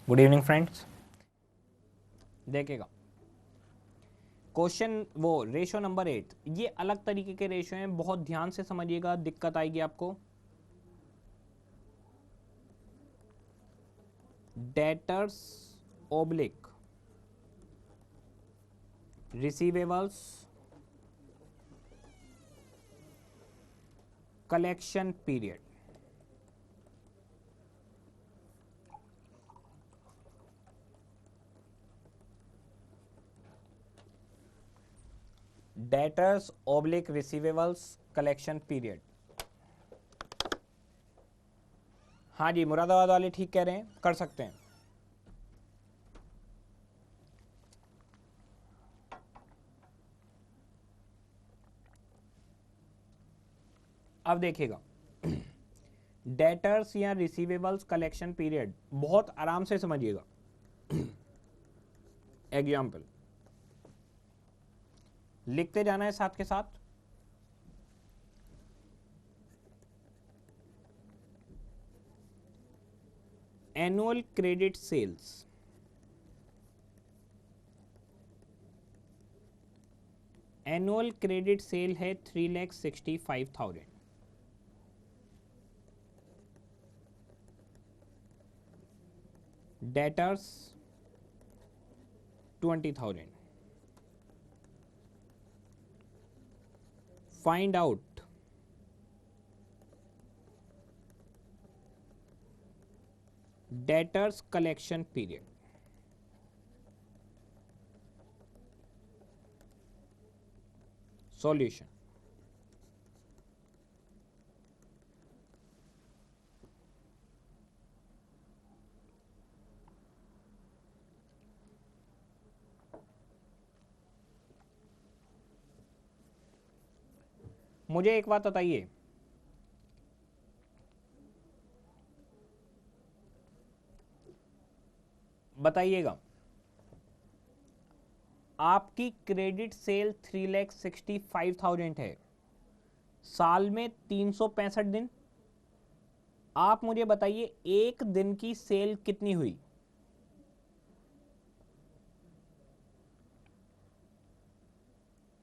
Good evening friends. देखिएगा question वो ratio number 8, ये अलग तरीके के रेशो हैं, बहुत ध्यान से समझिएगा, दिक्कत आएगी आपको। Debtors oblique receivables collection period. Debtors oblique receivables collection period. हाँ जी, मुरादाबाद वाले ठीक कह रहे हैं, कर सकते हैं। अब देखिएगा डेटर्स या रिसीवेबल्स कलेक्शन पीरियड बहुत आराम से समझिएगा। एग्जाम्पल लिखते जाना है साथ के साथ। Annual credit sales, annual credit sale है 3,65,000। Debtors 20,000। Find out debtors collection period. Solution मुझे एक बात बताइए, बताइएगा आपकी क्रेडिट सेल 3,65,000 है, साल में 365 दिन। आप मुझे बताइए एक दिन की सेल कितनी हुई।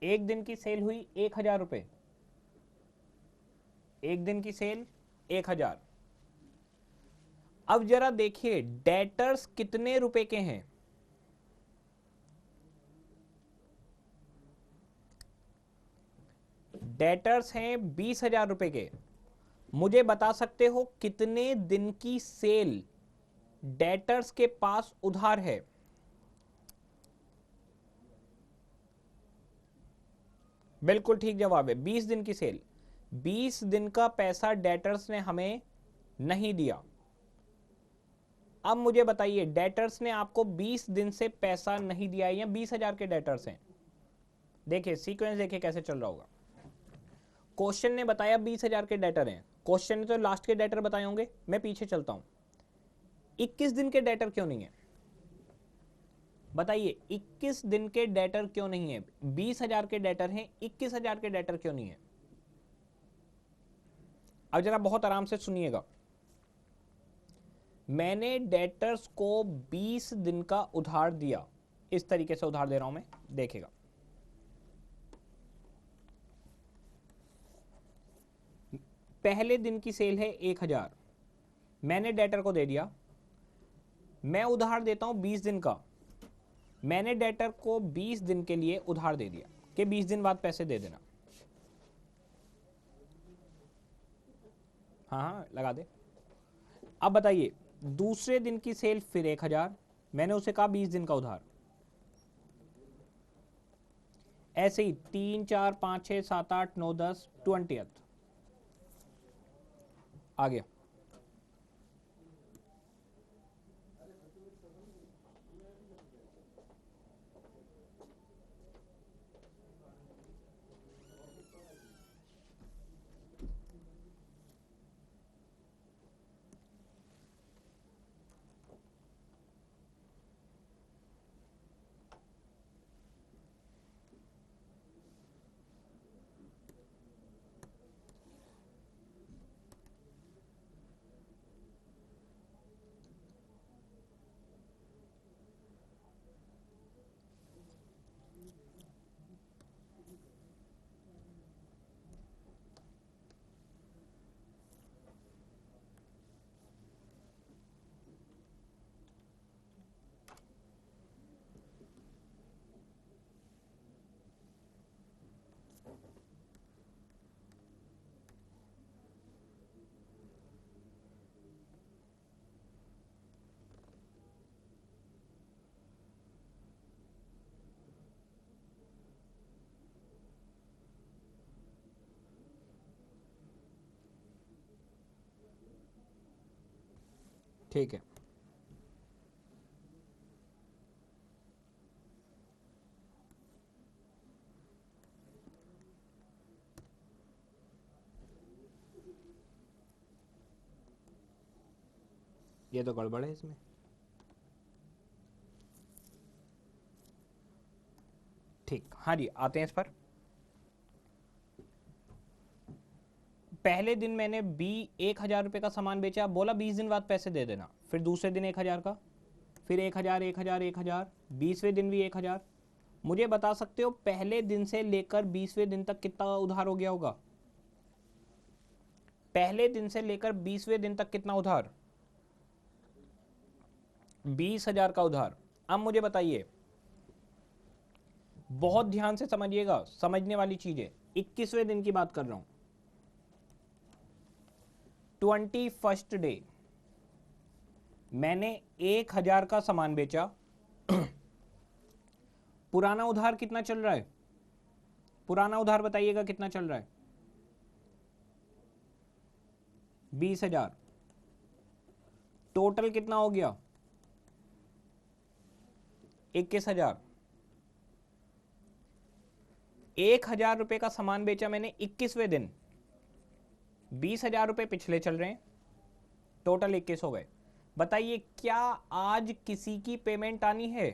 एक दिन की सेल हुई 1,000 रुपए। एक दिन की सेल 1,000। अब जरा देखिए डेटर्स कितने रुपए के हैं। डेटर्स हैं 20,000 रुपए के। मुझे बता सकते हो कितने दिन की सेल डेटर्स के पास उधार है। बिल्कुल ठीक जवाब है, 20 दिन की सेल। 20 दिन का पैसा डेटर्स ने हमें नहीं दिया। अब मुझे बताइए डेटर्स ने आपको 20 दिन से पैसा नहीं दिया है, या 20,000 के डेटर्स हैं। देखिए सीक्वेंस देखिए कैसे चल रहा होगा। क्वेश्चन ने बताया 20,000 के डेटर हैं, क्वेश्चन ने तो लास्ट के डेटर बताए होंगे। मैं पीछे चलता हूं, 21 दिन के डेटर क्यों नहीं है। बताइए 21 दिन के डेटर क्यों नहीं है। 20,000 के डेटर हैं, 21,000 के डेटर क्यों नहीं है। अब जरा बहुत आराम से सुनिएगा, मैंने डेटर्स को 20 दिन का उधार दिया। इस तरीके से उधार दे रहा हूं मैं, देखेगा। पहले दिन की सेल है 1,000, मैंने डेटर को दे दिया। मैं उधार देता हूं 20 दिन का। मैंने डेटर को 20 दिन के लिए उधार दे दिया कि 20 दिन बाद पैसे दे देना। हाँ हाँ लगा दे। अब बताइए दूसरे दिन की सेल फिर 1,000, मैंने उसे कहा 20 दिन का उधार। ऐसे ही 3 4 5 6 7 8 9 10 20th आ गया। ठीक है, ये तो गड़बड़ है इसमें। ठीक, हाँ जी, आते हैं इस पर। पहले दिन मैंने 1,000 रुपये का सामान बेचा, बोला 20 दिन बाद पैसे दे देना। फिर दूसरे दिन 1,000 का, फिर 1,000, 1,000, 1,000, 20वें दिन भी 1,000। मुझे बता सकते हो पहले दिन से लेकर 20वें दिन तक कितना उधार हो गया होगा? पहले दिन से लेकर 20वें दिन तक कितना उधार? 20,000 का उधार। अब मुझे बताइए, बहुत ध्यान से समझिएगा, समझने वाली चीज है। 21वें दिन की बात कर रहा हूं, 21st डे मैंने 1,000 का सामान बेचा। पुराना उधार कितना चल रहा है? पुराना उधार बताइएगा कितना चल रहा है? 20,000। टोटल कितना हो गया? 21,000। 1,000 रुपए का सामान बेचा मैंने 21वें दिन, 20,000 रुपए पिछले चल रहे हैं, टोटल 21 हो गए। बताइए क्या आज किसी की पेमेंट आनी है?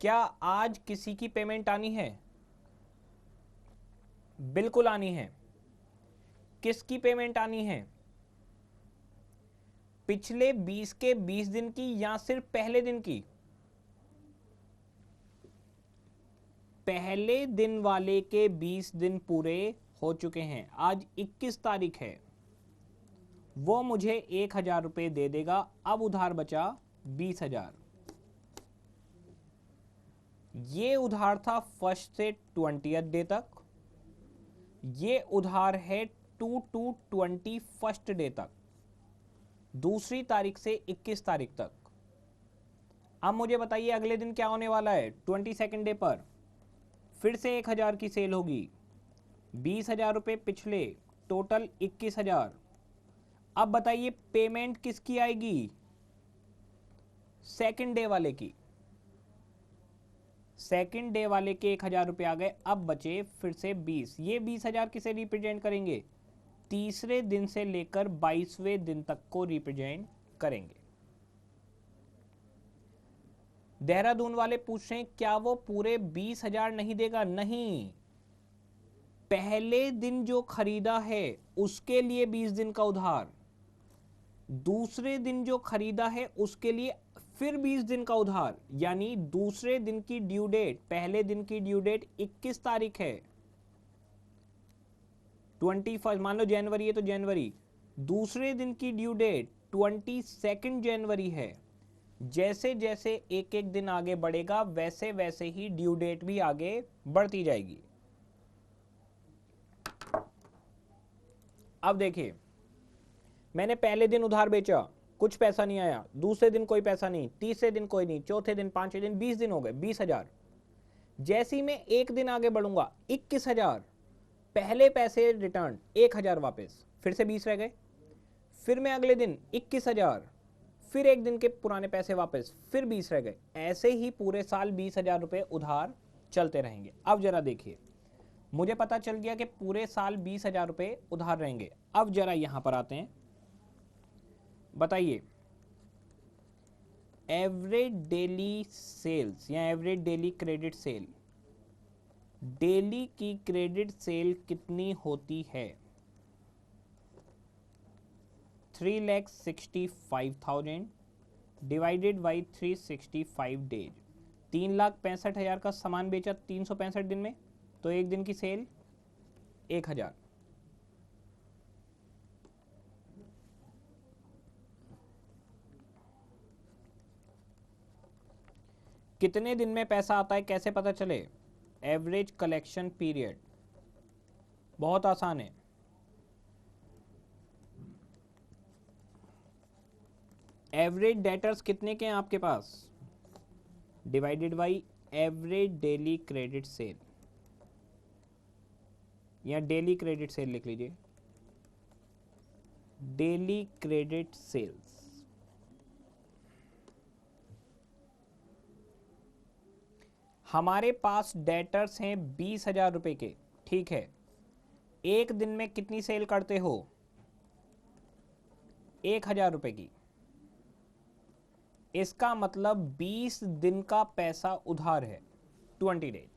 क्या आज किसी की पेमेंट आनी है? बिल्कुल आनी है। किसकी पेमेंट आनी है? पिछले 20 के 20 दिन की या सिर्फ पहले दिन की? पहले दिन वाले के 20 दिन पूरे हो चुके हैं। आज 21 तारीख है। वो मुझे 1,000 रुपए दे देगा। अब उधार बचा 20,000। ये उधार था 1st से 20th डे तक। ये उधार है 2 to 21st डे तक, दूसरी तारीख से 21 तारीख तक। अब मुझे बताइए अगले दिन क्या होने वाला है? 22nd डे पर फिर से 1,000 की सेल होगी। 20,000 रुपए पिछले, टोटल 21,000। अब बताइए पेमेंट किसकी आएगी? सेकंड डे वाले की। सेकंड डे वाले के 1,000 रुपए आ गए। अब बचे फिर से 20। ये 20,000 किसे रिप्रेजेंट करेंगे? तीसरे दिन से लेकर 22वें दिन तक को रिप्रेजेंट करेंगे। देहरादून वाले पूछ रहे हैं क्या वो पूरे 20,000 नहीं देगा? नहीं, पहले दिन जो खरीदा है उसके लिए 20 दिन का उधार, दूसरे दिन जो खरीदा है उसके लिए फिर 20 दिन का उधार। यानी दूसरे दिन की ड्यू डेट, पहले दिन की ड्यू डेट 21 तारीख है। 21, मान लो जनवरी है तो जनवरी, दूसरे दिन की ड्यू डेट 22 जनवरी है। जैसे जैसे एक एक दिन आगे बढ़ेगा वैसे वैसे ही ड्यू डेट भी आगे बढ़ती जाएगी। अब देखिए, मैंने पहले दिन उधार बेचा, कुछ पैसा नहीं आया, दूसरे दिन कोई पैसा नहीं, तीसरे दिन कोई नहीं, चौथे दिन, पांचवें दिन, 20 दिन हो गए, 20,000। जैसे ही मैं एक दिन आगे बढ़ूंगा 21,000, पहले पैसे रिटर्न 1,000 वापस, फिर से 20 रह गए। फिर मैं अगले दिन 21,000, फिर एक दिन के पुराने पैसे वापस, फिर 20 रह गए। ऐसे ही पूरे साल 20,000 रुपए उधार चलते रहेंगे। अब जरा देखिए, मुझे पता चल गया कि पूरे साल 20,000 रुपए उधार रहेंगे। अब जरा यहां पर आते हैं, बताइए एवरेज डेली सेल्स या average daily credit cell, daily की क्रेडिट सेल कितनी होती है? 3,65,000 डिवाइडेड बाई 365 डेज। 3,65,000 का सामान बेचा 365 दिन में, तो एक दिन की सेल 1,000। कितने दिन में पैसा आता है कैसे पता चले? एवरेज कलेक्शन पीरियड, बहुत आसान है। एवरेज डेटर्स कितने के हैं आपके पास, divided by average daily credit sale, या डेली क्रेडिट सेल लिख लीजिए। Daily credit sales. हमारे पास डेटर्स हैं 20,000 रुपए के, ठीक है। एक दिन में कितनी सेल करते हो? 1,000 रुपए की। इसका मतलब 20 दिन का पैसा उधार है, 20 डेज।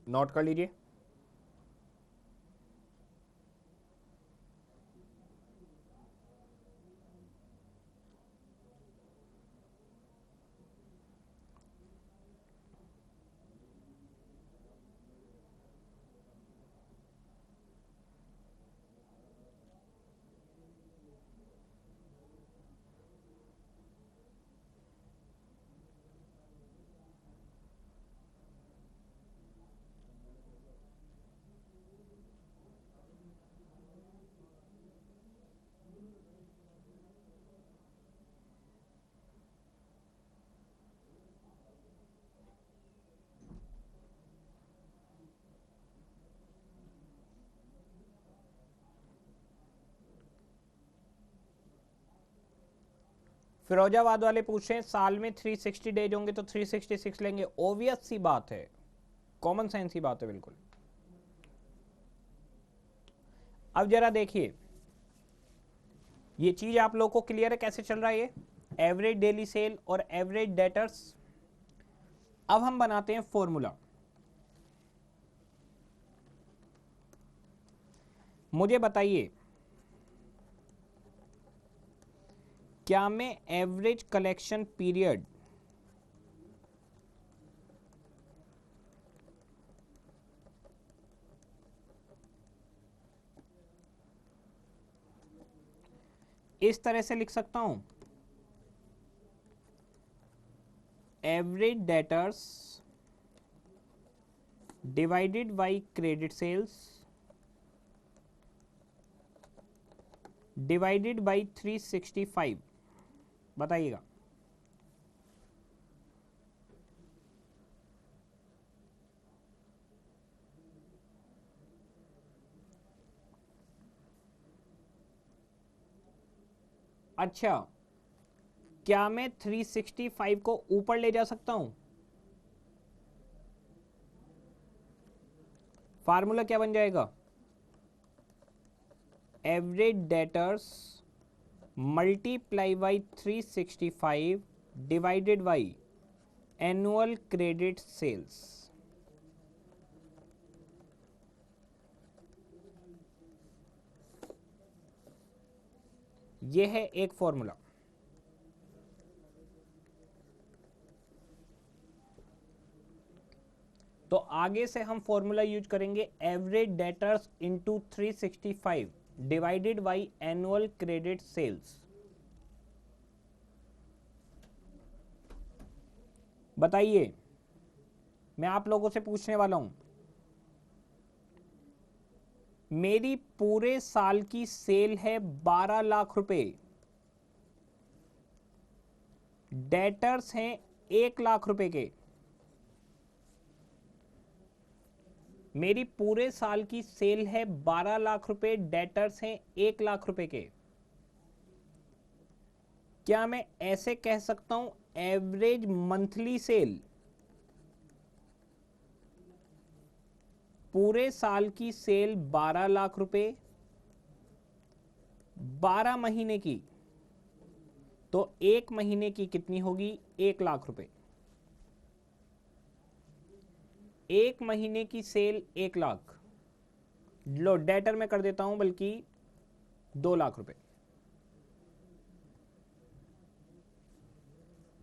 नोट कर लीजिए। फिरोजाबाद वाले पूछ रहे हैं साल में 360 डेज होंगे तो 366 लेंगे। ओबियस सी बात है, कॉमन सेंस की बात है बिल्कुल। अब जरा देखिए, ये चीज आप लोगों को क्लियर है कैसे चल रहा है ये एवरेज डेली सेल और एवरेज डेटर्स। अब हम बनाते हैं फॉर्मूला। मुझे बताइए, क्या मैं एवरेज कलेक्शन पीरियड इस तरह से लिख सकता हूं? Average debtors divided by credit sales divided by 365। बताइएगा। अच्छा, क्या मैं 365 को ऊपर ले जा सकता हूं? फार्मूला क्या बन जाएगा? Average debtors multiply by 365 divided by annual credit sales. यह है एक फॉर्मूला। तो आगे से हम फॉर्मूला यूज करेंगे average debtors into 365 divided by annual credit sales. बताइए, मैं आप लोगों से पूछने वाला हूं, मेरी पूरे साल की सेल है 12 लाख रुपए, डेटर्स हैं 1 लाख रुपए के। मेरी पूरे साल की सेल है 12 लाख रुपए, डेटर्स हैं 1 लाख रुपए के। क्या मैं ऐसे कह सकता हूं एवरेज मंथली सेल? पूरे साल की सेल 12 लाख रुपए, 12 महीने की, तो एक महीने की कितनी होगी? 1 लाख रुपए। एक महीने की सेल 1 लाख, लो डेटर में कर देता हूं, बल्कि 2 लाख रुपए।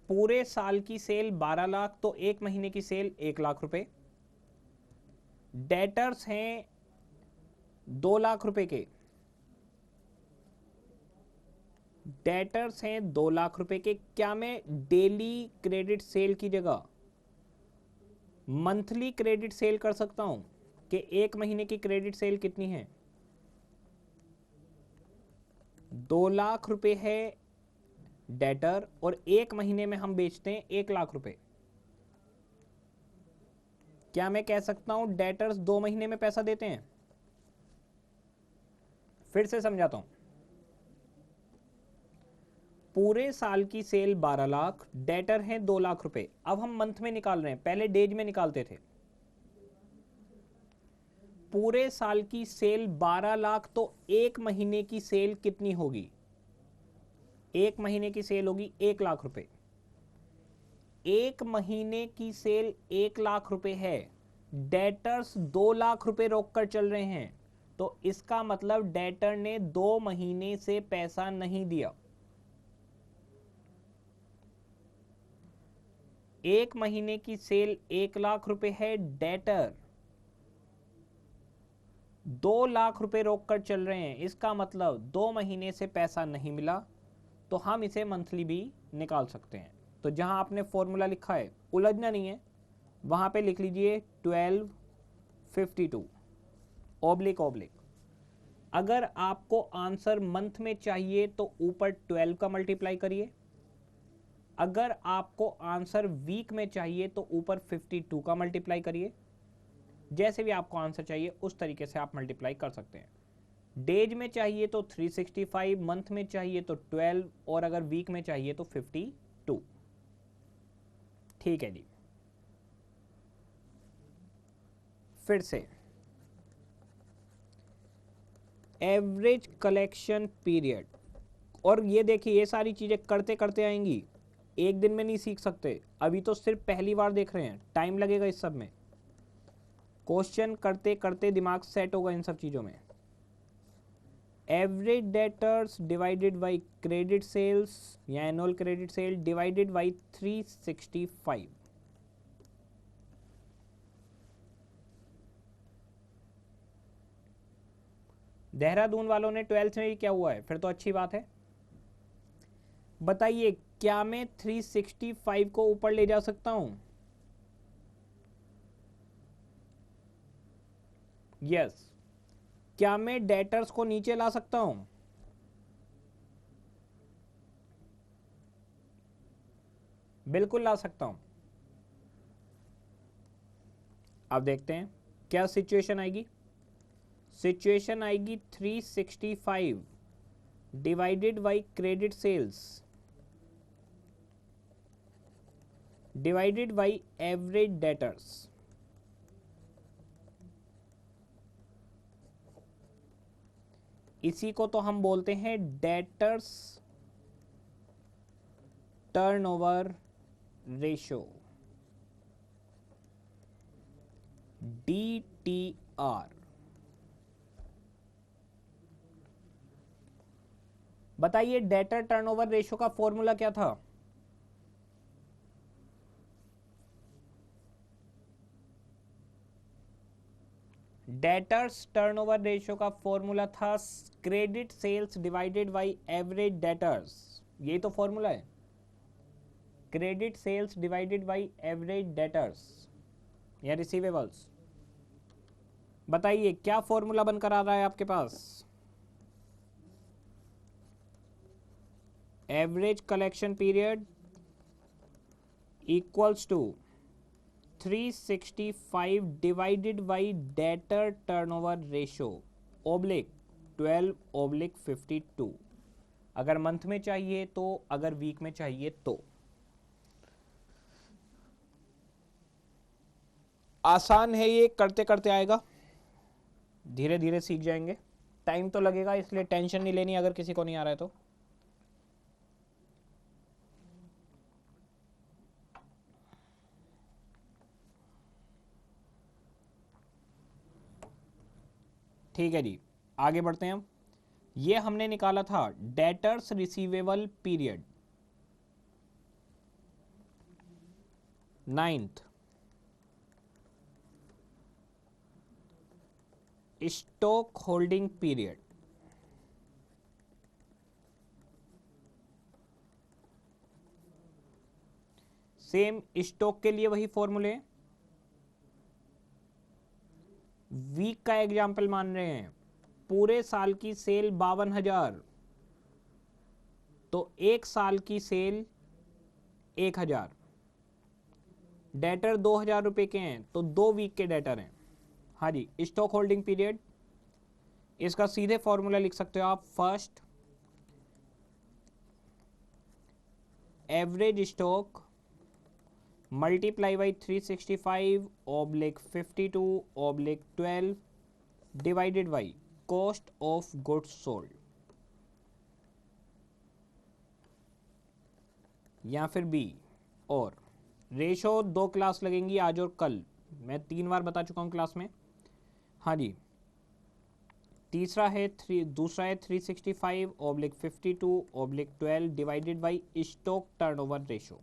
पूरे साल की सेल 12 लाख, तो एक महीने की सेल 1 लाख रुपए। डेटर्स हैं 2 लाख रुपए के, डेटर्स हैं 2 लाख रुपए के। क्या मैं डेली क्रेडिट सेल की जगह मंथली क्रेडिट सेल कर सकता हूं कि एक महीने की क्रेडिट सेल कितनी है? 2 लाख रुपए है डेटर और 1 महीने में हम बेचते हैं 1 लाख रुपए, क्या मैं कह सकता हूं डेटर्स 2 महीने में पैसा देते हैं? फिर से समझाता हूं, पूरे साल की सेल 12 लाख, डेटर है 2 लाख रुपए। अब हम मंथ में निकाल रहे हैं, पहले डेज में निकालते थे। पूरे साल की सेल 12 लाख, तो 1 महीने की सेल कितनी होगी? 1 महीने की सेल होगी 1 लाख रुपए। 1 महीने की सेल 1 लाख रुपए है, डेटर्स 2 लाख रुपए रोककर चल रहे हैं, तो इसका मतलब डेटर ने 2 महीने से पैसा नहीं दिया। 1 महीने की सेल 1 लाख रुपए है, डेटर 2 लाख रुपए रोककर चल रहे हैं, इसका मतलब 2 महीने से पैसा नहीं मिला, तो हम इसे मंथली भी निकाल सकते हैं। तो जहां आपने फॉर्मूला लिखा है, उलझना नहीं है, वहां पे लिख लीजिए 1252 ऑब्लिक ऑब्लिक। अगर आपको आंसर मंथ में चाहिए तो ऊपर 12 का मल्टीप्लाई करिए, अगर आपको आंसर वीक में चाहिए तो ऊपर 52 का मल्टीप्लाई करिए। जैसे भी आपको आंसर चाहिए उस तरीके से आप मल्टीप्लाई कर सकते हैं। डेज में चाहिए तो 365, मंथ में चाहिए तो 12 और अगर वीक में चाहिए तो 52। ठीक है जी, फिर से एवरेज कलेक्शन पीरियड, और ये देखिए ये सारी चीजें करते करते आएंगी, एक दिन में नहीं सीख सकते। अभी तो सिर्फ पहली बार देख रहे हैं, टाइम लगेगा इस सब में। क्वेश्चन करते करते दिमाग सेट होगा इन सब चीजों में। Average debtors divided by credit sales या annual credit sale divided by 365। Dehradun वालों ने 12th में भी क्या हुआ है, फिर तो अच्छी बात है। बताइए क्या मैं 365 को ऊपर ले जा सकता हूं? यस। क्या मैं डेटर्स को नीचे ला सकता हूं? बिल्कुल ला सकता हूं। अब देखते हैं क्या सिचुएशन आएगी। सिचुएशन आएगी 365 divided by credit sales divided by average debtors. इसी को तो हम बोलते हैं डेटर्स टर्नओवर रेशो, DTR। बताइए डेटर टर्नओवर रेशो का फॉर्मूला क्या था? डेटर्स टर्नओवर रेशियो का फॉर्मूला था credit sales divided by average debtors. ये तो फॉर्मूला है, credit sales divided by average debtors या रिसीवेबल्स। बताइए क्या फॉर्मूला बनकर आ रहा है आपके पास? Average collection period equals to 365 divided bye debtor turnover ratio oblique 12/52। अगर मंथ में चाहिए तो, अगर वीक में चाहिए तो। आसान है ये, करते करते आएगा, धीरे धीरे सीख जाएंगे। टाइम तो लगेगा, इसलिए टेंशन नहीं लेनी अगर किसी को नहीं आ रहा है तो। ठीक है जी, आगे बढ़ते हैं हम। ये हमने निकाला था debtors receivable period 9th, stock holding period, same stock के लिए वही फॉर्मूले। वीक का एग्जाम्पल मान रहे हैं, पूरे साल की सेल 52,000, तो 1 साल की सेल 1000, डेटर 2000 रुपए के हैं तो 2 वीक के डेटर हैं। हाँ जी, स्टॉक होल्डिंग पीरियड, इसका सीधे फॉर्मूला लिख सकते हो आप, first average stock multiply by 365/52/12 divided by cost of goods sold, या फिर बी। और रेशो 2 क्लास लगेंगी आज और कल, मैं 3 बार बता चुका हूं क्लास में। हाँ जी, दूसरा है 365/52/12 divided by stock turnover ratio.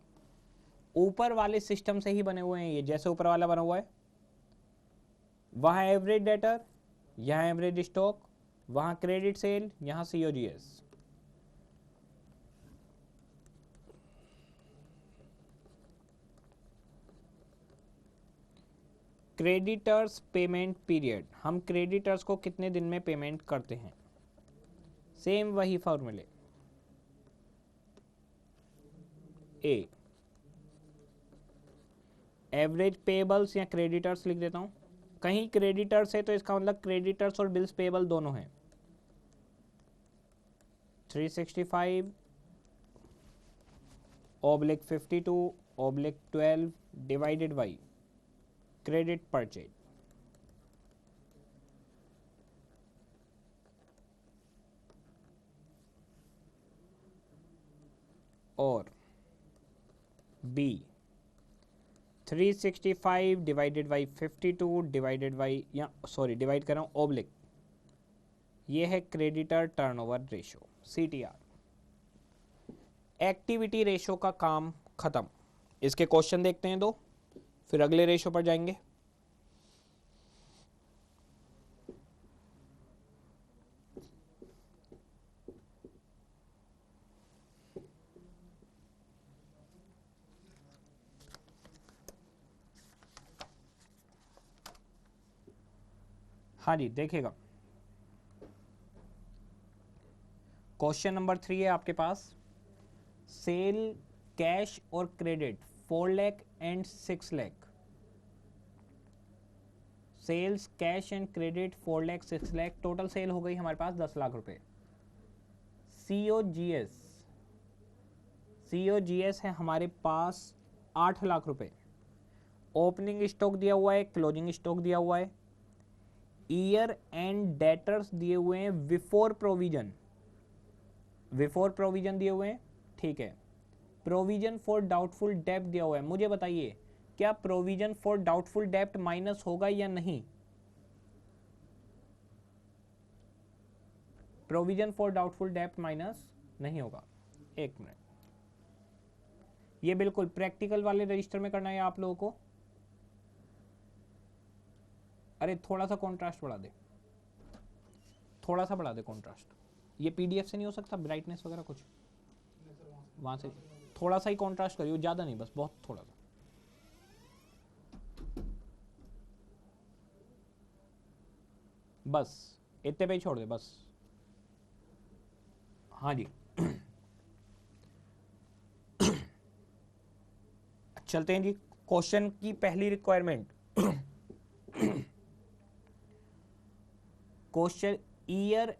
ऊपर वाले सिस्टम से ही बने हुए हैं ये, जैसे ऊपर वाला बना हुआ है, वहां एवरेज डेटर, यहाँ एवरेज स्टॉक, वहां क्रेडिट सेल, यहाँ COGS। क्रेडिटर्स पेमेंट पीरियड, हम क्रेडिटर्स को कितने दिन में पेमेंट करते हैं, सेम वही फॉर्मूले। ए एवरेज पेबल्स या क्रेडिटर्स लिख देता हूं, कहीं क्रेडिटर्स है तो इसका मतलब क्रेडिटर्स और बिल्स पेबल दोनों हैं। 365/52/12 डिवाइडेड बाई क्रेडिट परचेज। और B 365 divided by 52 divided by, या सॉरी डिवाइड कर रहा हूँ, ऑब्लिक, ये है creditor turnover ratio, CTR। Activity ratio का काम खत्म। इसके क्वेश्चन देखते हैं 2, फिर अगले रेशो पर जाएंगे। हाँ जी, देखिएगा, क्वेश्चन नंबर 3 है आपके पास, सेल कैश और credit 4 lakh and 6 lakh. Sales cash and credit 4 lakh 6 lakh, total sale हो गई हमारे पास 10 लाख रुपए। COGS है हमारे पास 8 लाख रुपए। ओपनिंग स्टॉक दिया हुआ है, क्लोजिंग स्टॉक दिया हुआ है, ईयर एंड डेटर्स दिए हुए हैं बिफोर प्रोविजन, दिए हुए हैं, ठीक है। प्रोविजन फॉर डाउटफुल डेब्ट दिया हुआ है। मुझे बताइए, क्या प्रोविजन फॉर डाउटफुल डेब्ट माइनस होगा या नहीं? प्रोविजन फॉर डाउटफुल डेब्ट माइनस नहीं होगा। एक मिनट, ये बिल्कुल प्रैक्टिकल वाले रजिस्टर में करना है आप लोगों को। अरे थोड़ा सा कॉन्ट्रास्ट बढ़ा दे, थोड़ा सा बढ़ा दे कॉन्ट्रास्ट। ये PDF से नहीं हो सकता, ब्राइटनेस वगैरह कुछ वहां से थोड़ा सा ही कॉन्ट्रास्ट करिए, ज्यादा नहीं, बस बहुत थोड़ा सा। बस इतने पे ही छोड़ दे बस। हाँ जी चलते हैं जी, क्वेश्चन की पहली रिक्वायरमेंट। क्वेश्चन ईयर,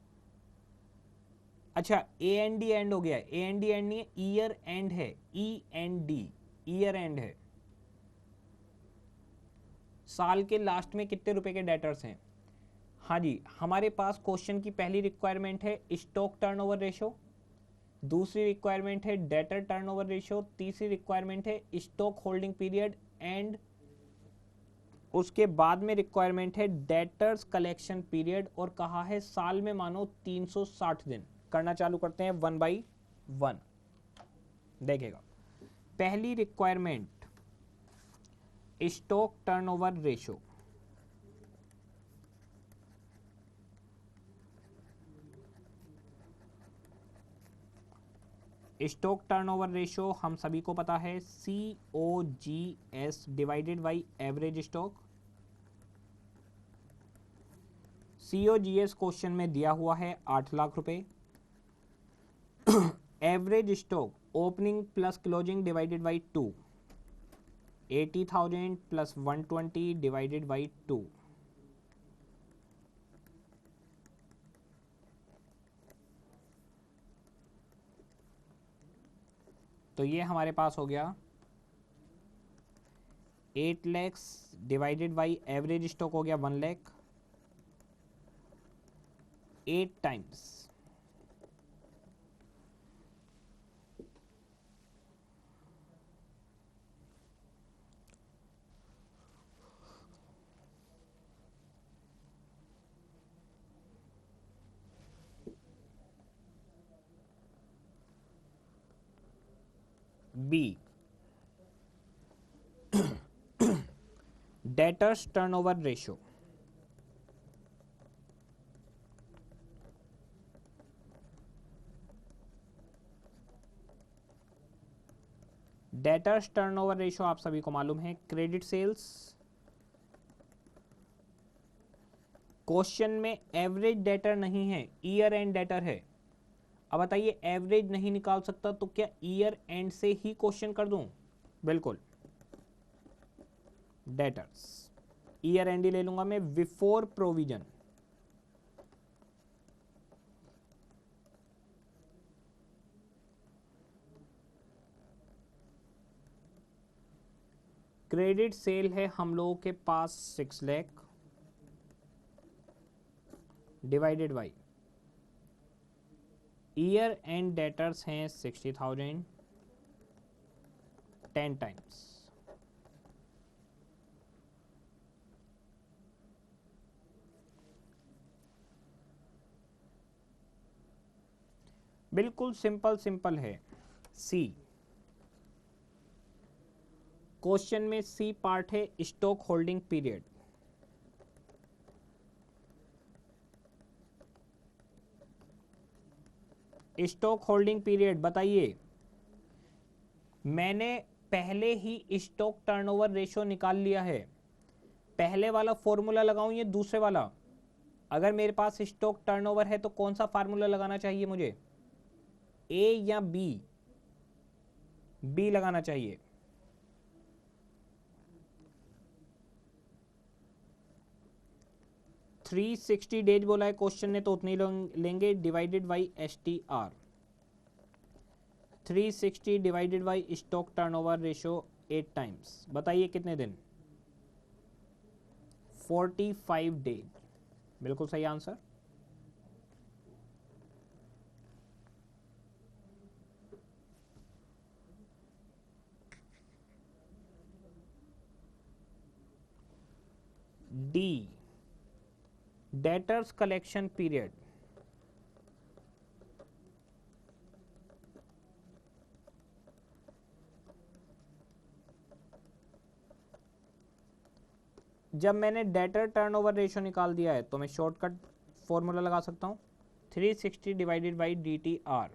अच्छा AND एंड हो गया है, AND एंड नहीं है, ईयर एंड है, END, ईयर एंड है। साल के लास्ट में कितने रुपए के डेटर्स हैं? हाँ जी, हमारे पास क्वेश्चन की पहली रिक्वायरमेंट है स्टॉक टर्नओवर रेशो, दूसरी रिक्वायरमेंट है डेटर टर्नओवर रेशो, तीसरी रिक्वायरमेंट है स्टॉक होल्डिंग पीरियड, एंड उसके बाद में रिक्वायरमेंट है डेटर्स कलेक्शन पीरियड, और कहा है साल में मानो 360 दिन। करना चालू करते हैं 1 बाई 1। देखिएगा, पहली requirement stock turnover ratio, stock turnover ratio हम सभी को पता है COGS divided by average stock. COGS question में दिया हुआ है 8 लाख रुपए। Average stock opening plus closing divided by 2, 80,000 plus 120 divided by 2, तो ये हमारे पास हो गया 8 lakhs divided by average stock हो गया 1 lakh, 8 times be debtors turnover ratio, debtors turnover ratio आप सभी को मालूम है क्रेडिट सेल्स। क्वेश्चन में एवरेज डेटर नहीं है, ईयर एंड डेटर है। अब बताइए एवरेज नहीं निकाल सकता तो क्या ईयर एंड से ही क्वेश्चन कर दूं? बिल्कुल, डेटर्स ईयर एंड ही ले लूंगा मैं बिफोर प्रोविजन। क्रेडिट सेल है हम लोगों के पास 6 lakh divided by year and debtors हैं 60,000, 10 टाइम्स। बिल्कुल सिंपल सिंपल है। सी क्वेश्चन में सी पार्ट है stock holding period. Stock holding period बताइए, मैंने पहले ही स्टॉक टर्नओवर रेशियो निकाल लिया है। पहले वाला फॉर्मूला लगाऊं या दूसरे वाला? अगर मेरे पास स्टॉक टर्नओवर है तो कौन सा फार्मूला लगाना चाहिए मुझे, ए या बी? बी लगाना चाहिए। थ्री 360 डेज बोला है क्वेश्चन ने तो उतनी लेंगे divided by STR। 360 divided by stock turnover ratio 8 times, बताइए कितने दिन? 45 डेज, बिल्कुल सही answer. D debtors collection period. जब मैंने डेटर टर्नओवर रेशियो निकाल दिया है तो मैं शॉर्टकट फॉर्मूला लगा सकता हूं 360 divided by DTR।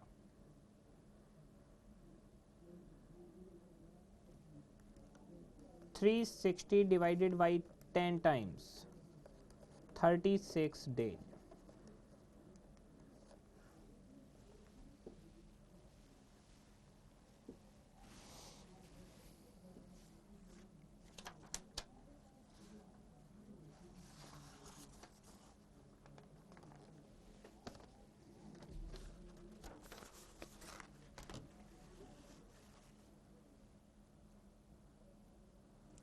360 divided by 10 times 36 days.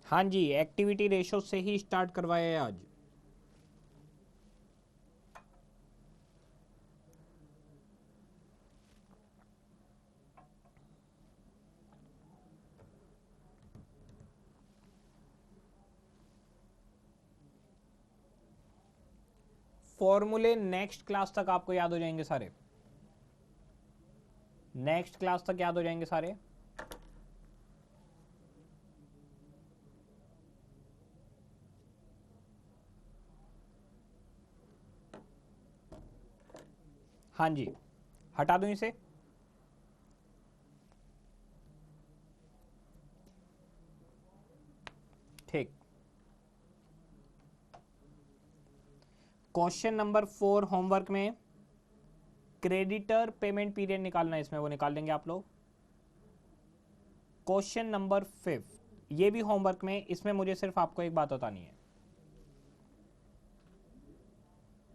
हाँ जी, एक्टिविटी रेशो से ही स्टार्ट करवाया है आज। फॉर्मूले नेक्स्ट क्लास तक आपको याद हो जाएंगे सारे, नेक्स्ट क्लास तक याद हो जाएंगे सारे। हाँ जी, हटा दूं इसे? ठीक। क्वेश्चन नंबर 4 होमवर्क में क्रेडिटर पेमेंट पीरियड निकालना है इसमें, वो निकाल देंगे आप लोग। क्वेश्चन नंबर 5, ये भी होमवर्क में, इसमें मुझे सिर्फ आपको एक बात बतानी है।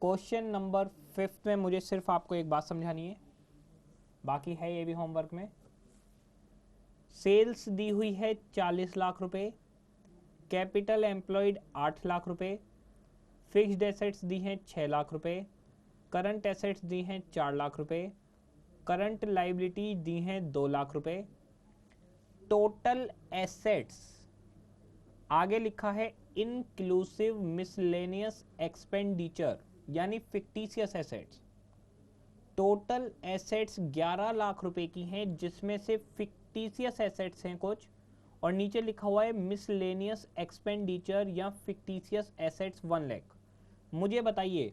क्वेश्चन नंबर 5 में मुझे सिर्फ आपको एक बात समझानी है, बाकी है ये भी होमवर्क में। सेल्स दी हुई है 40 लाख रुपए, कैपिटल एम्प्लॉयड 8 लाख रुपए, फिक्स्ड एसेट्स दी हैं 6 लाख रुपए, करंट एसेट्स दी हैं 4 लाख रुपए, करंट लाइबिलिटी दी हैं 2 लाख रुपए। टोटल एसेट्स आगे लिखा है इंक्लूसिव मिसलेनियस एक्सपेंडिचर, यानी fictitious assets. Total assets 11 lakh रुपए की हैं, जिसमें से फिक्टिशियस एसेट्स हैं कुछ, और नीचे लिखा हुआ है मिसलेनियस एक्सपेंडिचर या फिक्टिशियस एसेट्स 1 लाख। मुझे बताइए,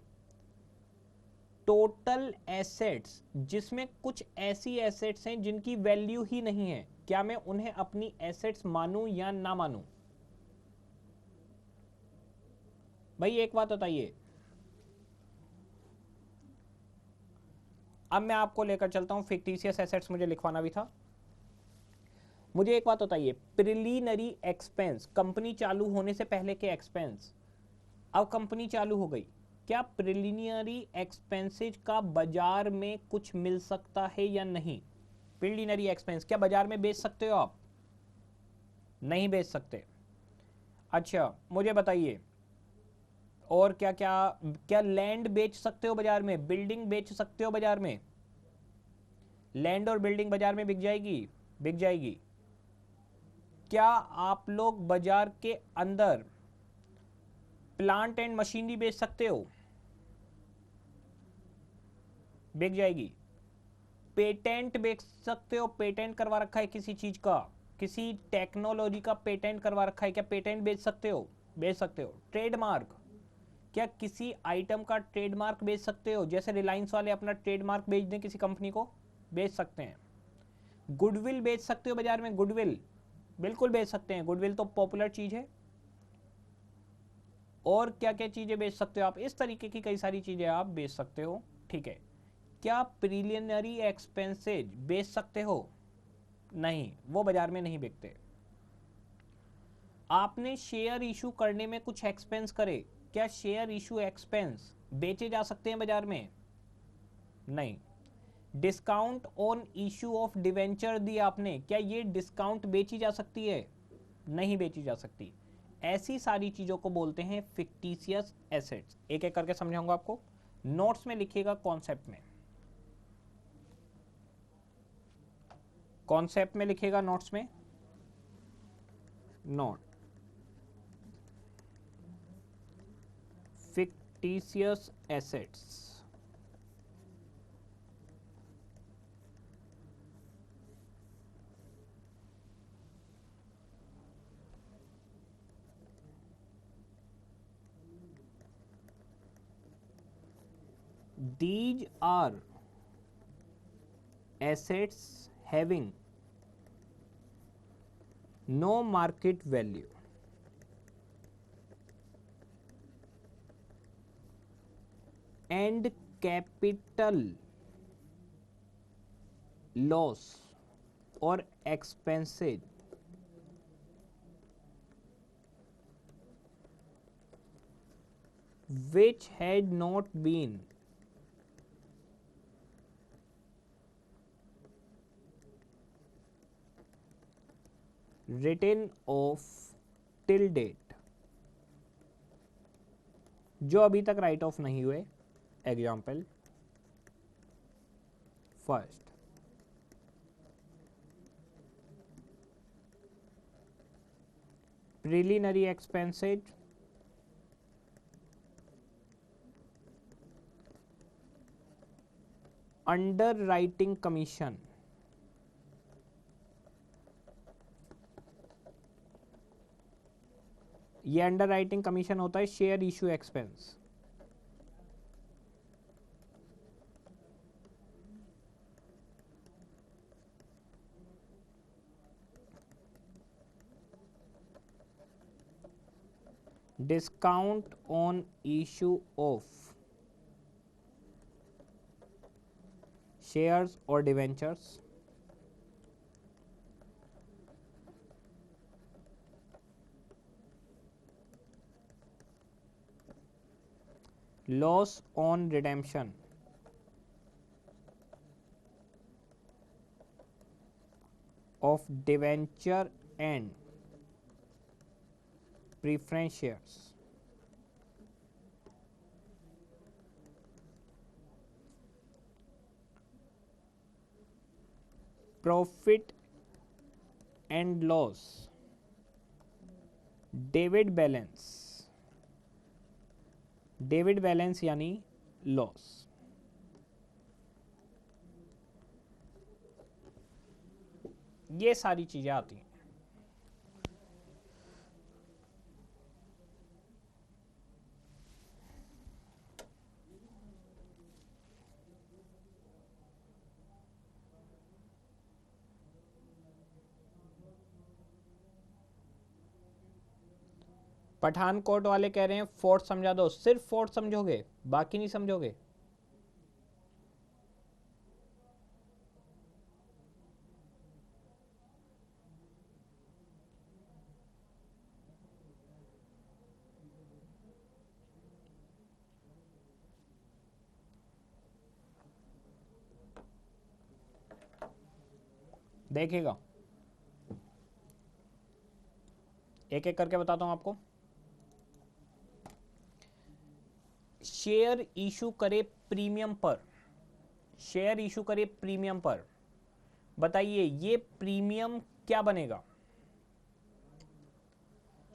टोटल एसेट्स जिसमें कुछ ऐसी एसेट्स हैं जिनकी वैल्यू ही नहीं है, क्या मैं उन्हें अपनी एसेट्स मानूं या ना मानूं? भाई एक बात बताइए। अब मैं आपको लेकर चलता हूं, फिक्टिशियस एसेट्स मुझे लिखवाना भी था। मुझे एक बात बताइए, प्रिलिमिनरी एक्सपेंस, कंपनी चालू होने से पहले के एक्सपेंस, अब कंपनी चालू हो गई, क्या प्रिलिमिनरी एक्सपेंसेस का बाजार में कुछ मिल सकता है या नहीं? प्रिलिमिनरी एक्सपेंस क्या बाजार में बेच सकते हो आप? नहीं बेच सकते। अच्छा मुझे बताइए, और क्या क्या, क्या लैंड बेच सकते हो बाजार में? बिल्डिंग बेच सकते हो बाजार में? लैंड और बिल्डिंग बाजार में बिक जाएगी? बिक जाएगी। क्या आप लोग बाजार के अंदर प्लांट एंड मशीनरी बेच सकते हो? बिक जाएगी। पेटेंट बेच सकते हो? पेटेंट करवा रखा है किसी चीज का, किसी टेक्नोलॉजी का पेटेंट करवा रखा है, क्या पेटेंट बेच सकते हो? बेच सकते हो। ट्रेडमार्क, क्या किसी आइटम का ट्रेडमार्क बेच सकते हो? जैसे रिलायंस वाले अपना ट्रेडमार्क बेच दें किसी कंपनी को, बेच सकते हैं। गुडविल बेच सकते हो बाजार में? गुडविल बिल्कुल बेच सकते हैं, गुडविल तो पॉपुलर चीज है। और क्या क्या चीजें बेच सकते हो आप? इस तरीके की कई सारी चीजें आप बेच सकते हो। ठीक है। क्या प्रिलिमिनरी एक्सपेंसेज बेच सकते हो? नहीं, वो बाजार में नहीं बिकते। आपने शेयर इशू करने में कुछ एक्सपेंस करे, क्या शेयर इशू एक्सपेंस बेचे जा सकते हैं बाजार में? नहीं। Discount on issue of debenture दी आपने, क्या ये डिस्काउंट बेची जा सकती है? नहीं बेची जा सकती। ऐसी सारी चीजों को बोलते हैं फिक्टिशियस एसेट्स। एक एक करके समझाऊंगा आपको, नोट्स में लिखिएगा। कॉन्सेप्ट में, कॉन्सेप्ट में लिखिएगा, नोट्स में। Note, fictitious assets, these are assets having no market value and capital loss or expenses which had not been written off till date, जो अभी तक राइट ऑफ नहीं हुए। Example, first, preliminary expenses, underwriting commission, ये underwriting commission होता है share issue expense. Discount on issue of shares और debentures, loss on redemption of debenture and preference shares, profit and loss, debit balance यानी loss. ये सारी चीजें आती हैं। पठानकोट वाले कह रहे हैं फोर्थ समझा दो। सिर्फ फोर्थ समझोगे, बाकी नहीं समझोगे? देखिएगा, एक एक करके बताता हूं आपको। शेयर इशू करे प्रीमियम पर, शेयर इशू करे प्रीमियम पर, बताइए ये प्रीमियम क्या बनेगा?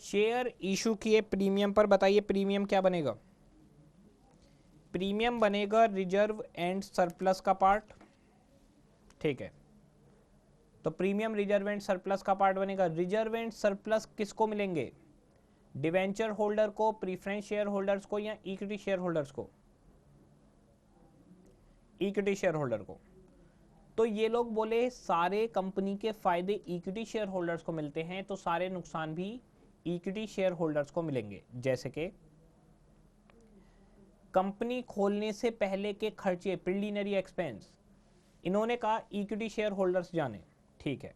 शेयर इशू किए प्रीमियम पर, बताइए प्रीमियम क्या बनेगा? प्रीमियम बनेगा रिजर्व एंड सरप्लस का पार्ट। ठीक है, तो प्रीमियम रिजर्व एंड सरप्लस का पार्ट बनेगा। रिजर्व एंड सरप्लस किसको मिलेंगे? डिवेंचर होल्डर को, प्रीफरेंस शेयर होल्डर्स को, या इक्विटी शेयर होल्डर्स को? इक्विटी शेयर होल्डर को। तो ये लोग बोले सारे कंपनी के फायदे इक्विटी शेयर होल्डर्स को मिलते हैं, तो सारे नुकसान भी इक्विटी शेयर होल्डर्स को मिलेंगे। जैसे कि कंपनी खोलने से पहले के खर्चे, प्रिलिमिनरी एक्सपेंस, इन्होंने कहा इक्विटी शेयर होल्डर्स जाने। ठीक है,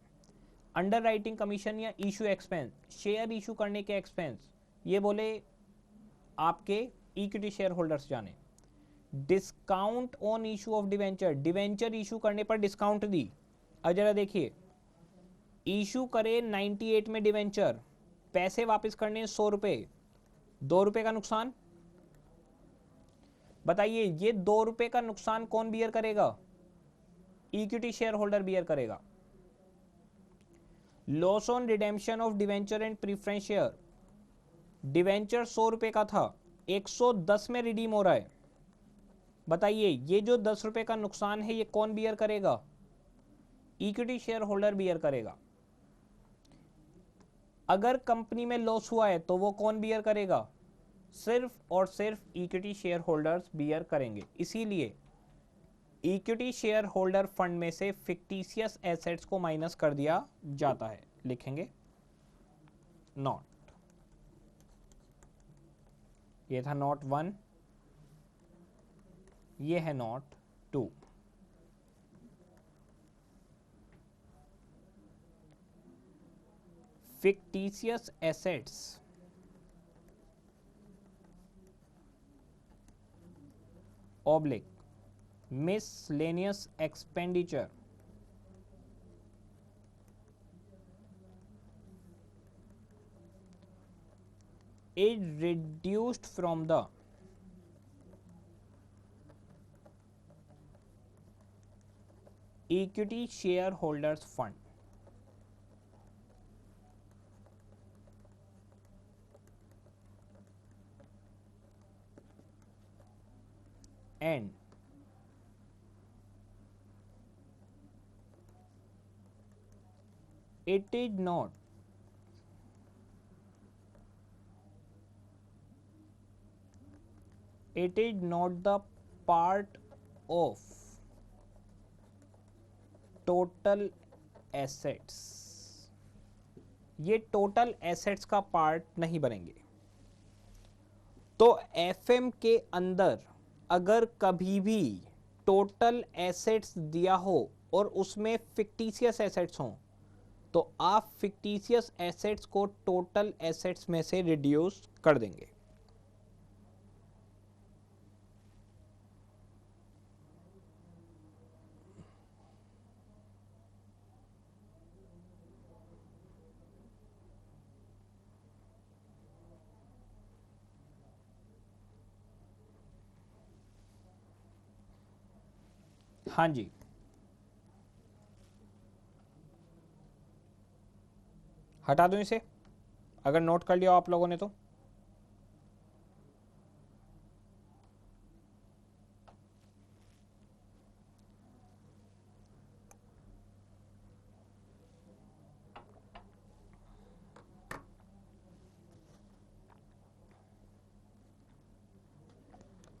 अंडर राइटिंग कमीशन या इशू एक्सपेंस, शेयर इशू करने के एक्सपेंस, ये बोले आपके इक्विटी शेयर होल्डर्स जाने। Discount on issue of debenture, debenture issue करने पर डिस्काउंट दी। अब जरा देखिए, इशू करे 98 में डिवेंचर, पैसे वापस करने 100 रुपये, 2 रुपये का नुकसान। बताइए ये 2 रुपये का नुकसान कौन बियर करेगा? इक्विटी शेयर होल्डर बियर करेगा। Loss on redemption of debenture and preference share, debenture 100 रुपये का था, 110 में रिडीम हो रहा है। बताइए ये जो 10 रुपये का नुकसान है ये कौन बियर करेगा? इक्विटी शेयर होल्डर बियर करेगा। अगर कंपनी में लॉस हुआ है तो वो कौन बियर करेगा? सिर्फ और सिर्फ इक्विटी शेयर होल्डर्स बियर करेंगे। इसीलिए इक्विटी शेयर होल्डर फंड में से फिक्टिशियस एसेट्स को माइनस कर दिया जाता है। लिखेंगे नॉट, ये था नॉट 1, ये है not 2। fictitious assets oblique miscellaneous expenditure is reduced from the equity shareholders fund and it is not the part of total assets, ये टोटल एसेट्स का पार्ट नहीं बनेंगे। तो एफएम के अंदर अगर कभी भी टोटल एसेट्स दिया हो और उसमें फिक्टिशियस एसेट्स हों, तो आप फिक्टिशियस एसेट्स को टोटल एसेट्स में से रिड्यूस कर देंगे। हाँ जी, हटा दूं इसे, अगर नोट कर लिया आप लोगों ने तो।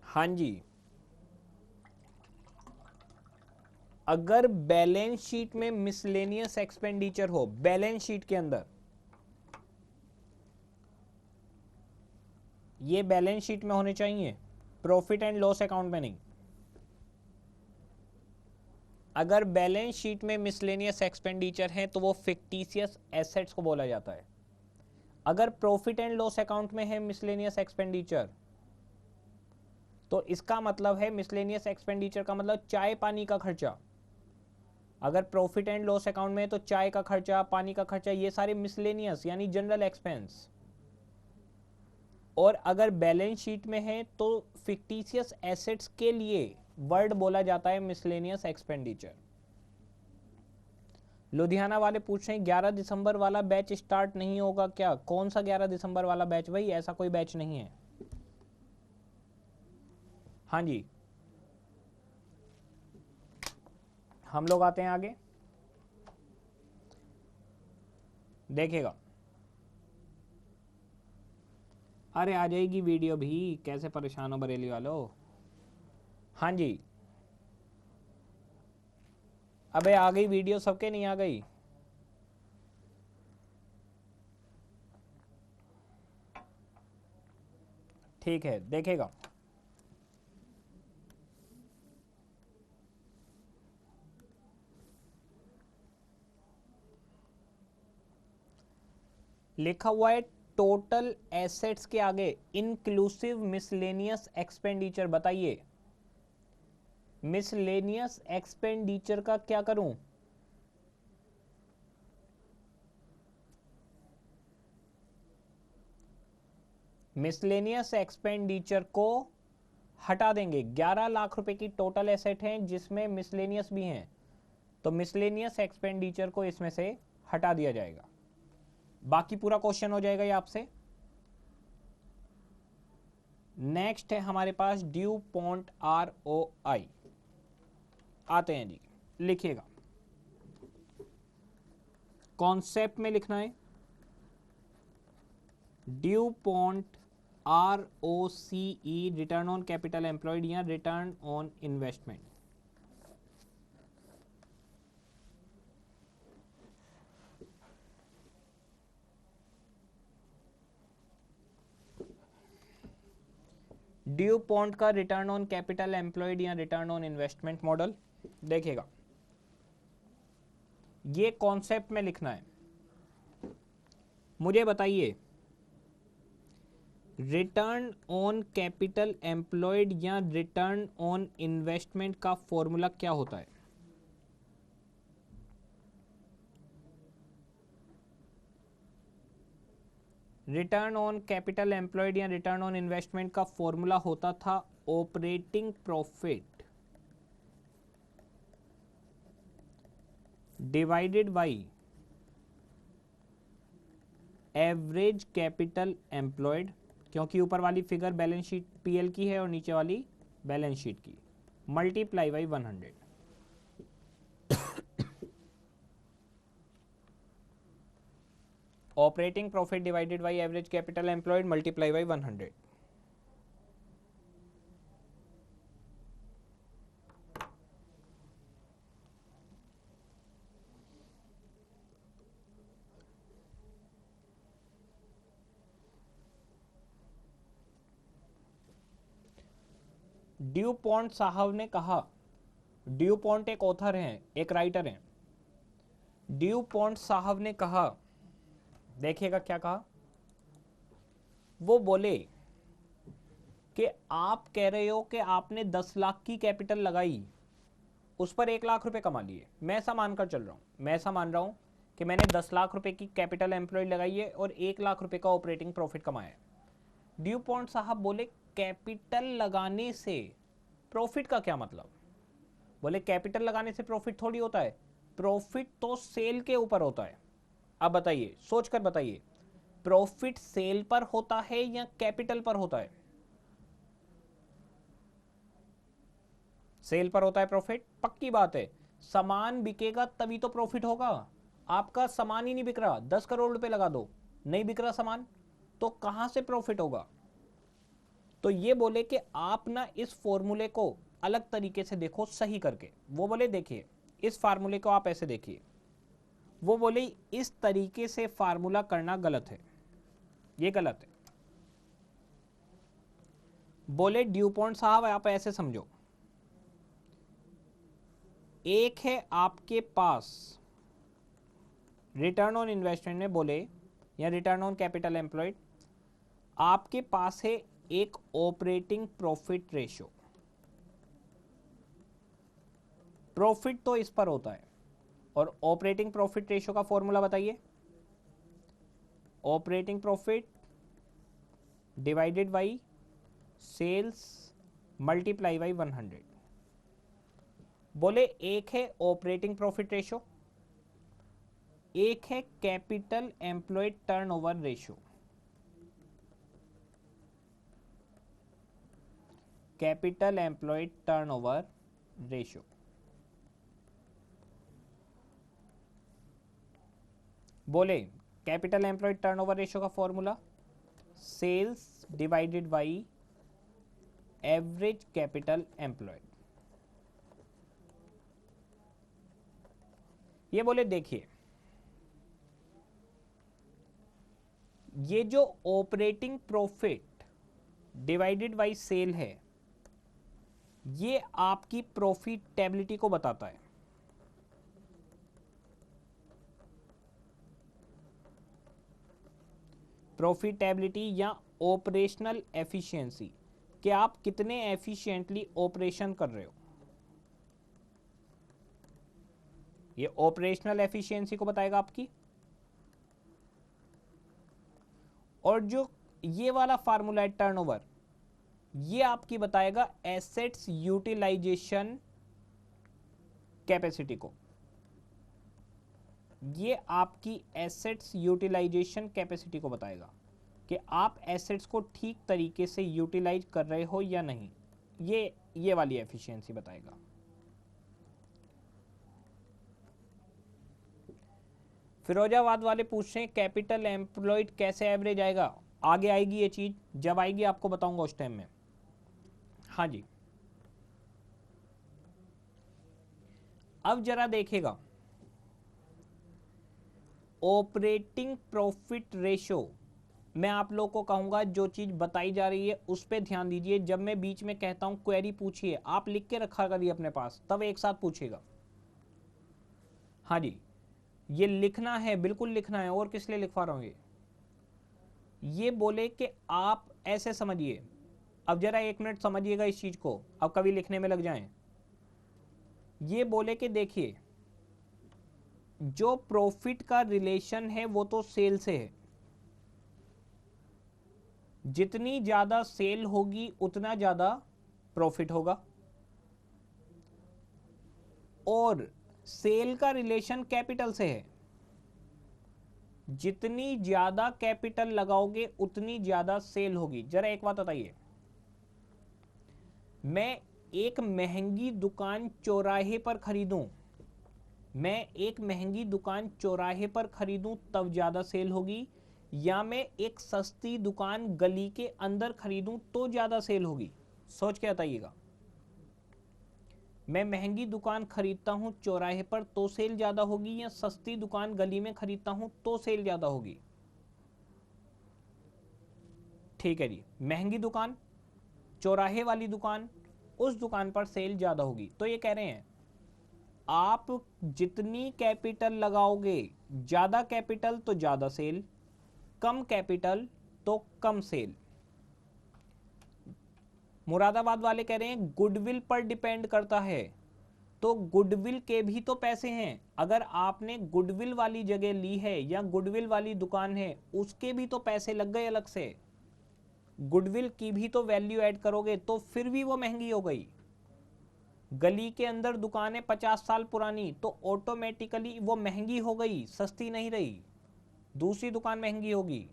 हाँ जी, अगर बैलेंस शीट में मिसलेनियस एक्सपेंडिचर हो, बैलेंस शीट के अंदर, ये बैलेंस शीट में होने चाहिए, प्रॉफिट एंड लॉस अकाउंट में नहीं। अगर बैलेंस शीट में मिसलेनियस एक्सपेंडिचर है तो वो फिक्टिशियस एसेट्स को बोला जाता है। अगर प्रॉफिट एंड लॉस अकाउंट में है मिसलेनियस एक्सपेंडिचर, तो इसका मतलब है मिसलेनियस एक्सपेंडिचर का मतलब चाय पानी का खर्चा। अगर प्रॉफिट एंड लॉस अकाउंट में है तो चाय का खर्चा, पानी का खर्चा, ये सारे मिसलेनियस यानी जनरल एक्सपेंस। और अगर बैलेंस शीट में है तो फिक्टिशियस एसेट्स के लिए वर्ड बोला जाता है मिसलेनियस एक्सपेंडिचर। लुधियाना वाले पूछ रहे हैं 11 दिसंबर वाला बैच स्टार्ट नहीं होगा क्या? कौन सा 11 दिसंबर वाला बैच भाई? ऐसा कोई बैच नहीं है। हाँ जी, हम लोग आते हैं आगे, देखिएगा। अरे आ जाएगी वीडियो भी, कैसे परेशान हो बरेली वालों। हाँ जी, अबे आ गई वीडियो, सबके नहीं आ गई? ठीक है, देखेगा। लिखा हुआ है टोटल एसेट्स के आगे इंक्लूसिव मिसलेनियस एक्सपेंडिचर। बताइए मिसलेनियस एक्सपेंडिचर का क्या करूं? मिसलेनियस एक्सपेंडिचर को हटा देंगे। 11 लाख रुपए की टोटल एसेट है जिसमें मिसलेनियस भी हैं, तो मिसलेनियस एक्सपेंडिचर को इसमें से हटा दिया जाएगा। बाकी पूरा क्वेश्चन हो जाएगा ये आपसे। नेक्स्ट है हमारे पास ड्यू पॉन्ट ROI। आते हैं जी, लिखिएगा, कॉन्सेप्ट में लिखना है DuPont ROCE, return on capital employed या return on investment. DuPont का रिटर्न ऑन कैपिटल एम्प्लॉयड या रिटर्न ऑन इन्वेस्टमेंट मॉडल देखिएगा, ये कॉन्सेप्ट में लिखना है। मुझे बताइए रिटर्न ऑन कैपिटल एम्प्लॉयड या रिटर्न ऑन इन्वेस्टमेंट का फॉर्मूला क्या होता है? रिटर्न ऑन कैपिटल एम्प्लॉयड या रिटर्न ऑन इन्वेस्टमेंट का फॉर्मूला होता था operating profit divided by average capital employed, क्योंकि ऊपर वाली फिगर बैलेंस शीट पीएल की है और नीचे वाली बैलेंस शीट की, multiply by 100। Operating profit divided by average capital employed multiply by 100। Due point साहब ने कहा ड्यूपॉन्ट एक ऑथर हैं, एक राइटर हैं। ड्यूपॉन्ट साहब ने कहा, देखिएगा क्या कहा, वो बोले कि आप कह रहे हो कि आपने 10 लाख की कैपिटल लगाई, उस पर 1 लाख रुपए कमा लिए। मैं ऐसा मानकर चल रहा हूँ, मैं ऐसा मान रहा हूँ कि मैंने 10 लाख रुपए की कैपिटल एम्प्लॉयड लगाई है और 1 लाख रुपए का ऑपरेटिंग प्रॉफिट कमाया है। ड्यूपॉन्ट साहब बोले कैपिटल लगाने से प्रॉफिट का क्या मतलब? बोले कैपिटल लगाने से प्रॉफिट थोड़ी होता है, प्रॉफिट तो सेल के ऊपर होता है। अब बताइए, सोचकर बताइए, प्रॉफिट सेल पर होता है या कैपिटल पर होता है? सेल पर होता है प्रॉफिट, पक्की बात है। सामान बिकेगा तभी तो प्रॉफिट होगा। आपका सामान ही नहीं बिक रहा, 10 करोड़ रुपए लगा दो, नहीं बिक रहा सामान, तो कहां से प्रॉफिट होगा? तो ये बोले कि आप ना इस फॉर्मूले को अलग तरीके से देखो, सही करके। वो बोले देखिए, इस फार्मूले को आप ऐसे देखिए। वो बोले इस तरीके से फार्मूला करना गलत है, ये गलत है। बोले ड्यूपॉन्ट साहब आप ऐसे समझो, एक है आपके पास रिटर्न ऑन इन्वेस्टमेंट में बोले, या रिटर्न ऑन कैपिटल एम्प्लॉयड, आपके पास है एक ऑपरेटिंग प्रॉफिट रेशियो। प्रॉफिट तो इस पर होता है, और ऑपरेटिंग प्रॉफिट रेशियो का फॉर्मूला बताइए। Operating profit divided by sales multiply by 100। बोले एक है ऑपरेटिंग प्रॉफिट रेशियो, एक है capital employed turnover ratio. Capital employed turnover ratio. बोले कैपिटल एम्प्लॉयड टर्नओवर रेशियो का formula sales divided by average capital employed. ये बोले देखिए, ये जो operating profit divided by sale है, ये आपकी प्रॉफिटेबिलिटी को बताता है। प्रॉफिटेबिलिटी या ऑपरेशनल एफिशिएंसी, कि आप कितने एफिशिएंटली ऑपरेशन कर रहे हो, ये ऑपरेशनल एफिशिएंसी को बताएगा आपकी। और जो ये वाला फार्मूला है टर्नओवर, ये आपकी बताएगा एसेट्स यूटिलाइजेशन कैपेसिटी को। ये आपकी एसेट्स यूटिलाइजेशन कैपेसिटी को बताएगा कि आप एसेट्स को ठीक तरीके से यूटिलाइज कर रहे हो या नहीं। ये वाली एफिशिएंसी बताएगा। फिरोजाबाद वाले पूछ रहे हैं कैपिटल एम्प्लॉयड कैसे एवरेज आएगा? आगे आएगी ये चीज, जब आएगी आपको बताऊंगा उस टाइम में। हाँ जी, अब जरा देखिएगा, ऑपरेटिंग प्रॉफिट रेशियो, मैं आप लोग को कहूंगा जो चीज बताई जा रही है उस पर ध्यान दीजिए। जब मैं बीच में कहता हूं क्वेरी पूछिए, आप लिख के रखा करिए अपने पास, तब एक साथ पूछिएगा। हाँ जी, ये लिखना है, बिल्कुल लिखना है, और किस लिए लिखवा रहा हूं ये बोले कि आप ऐसे समझिए। अब जरा 1 मिनट समझिएगा इस चीज को, अब कभी लिखने में लग जाएं। ये बोले कि देखिए, जो प्रॉफिट का रिलेशन है वो तो सेल से है, जितनी ज्यादा सेल होगी उतना ज्यादा प्रॉफिट होगा, और सेल का रिलेशन कैपिटल से है, जितनी ज्यादा कैपिटल लगाओगे उतनी ज्यादा सेल होगी। जरा एक बात बताइए, मैं एक महंगी दुकान चौराहे पर खरीदूं, मैं एक महंगी दुकान चौराहे पर खरीदूं तब ज्यादा सेल होगी, या मैं एक सस्ती दुकान गली के अंदर खरीदूं तो ज्यादा सेल होगी? सोच के बताइएगा। मैं महंगी दुकान खरीदता हूं चौराहे पर तो सेल ज्यादा होगी, या सस्ती दुकान गली में खरीदता हूं तो सेल ज्यादा होगी? ठीक है जी, महंगी दुकान, चौराहे वाली दुकान, उस दुकान पर सेल ज्यादा होगी। तो ये कह रहे हैं आप जितनी कैपिटल लगाओगे, ज्यादा कैपिटल तो ज्यादा सेल, कम कैपिटल तो कम सेल। मुरादाबाद वाले कह रहे हैं गुडविल पर डिपेंड करता है, तो गुडविल के भी तो पैसे हैं। अगर आपने गुडविल वाली जगह ली है या गुडविल वाली दुकान है, उसके भी तो पैसे लग गए अलग से। गुडविल की भी तो वैल्यू ऐड करोगे तो फिर भी वो महंगी हो गई। गली के अंदर दुकानें 50 साल पुरानी, तो ऑटोमेटिकली वो महंगी हो गई, सस्ती नहीं रही, दूसरी दुकान महंगी होगी।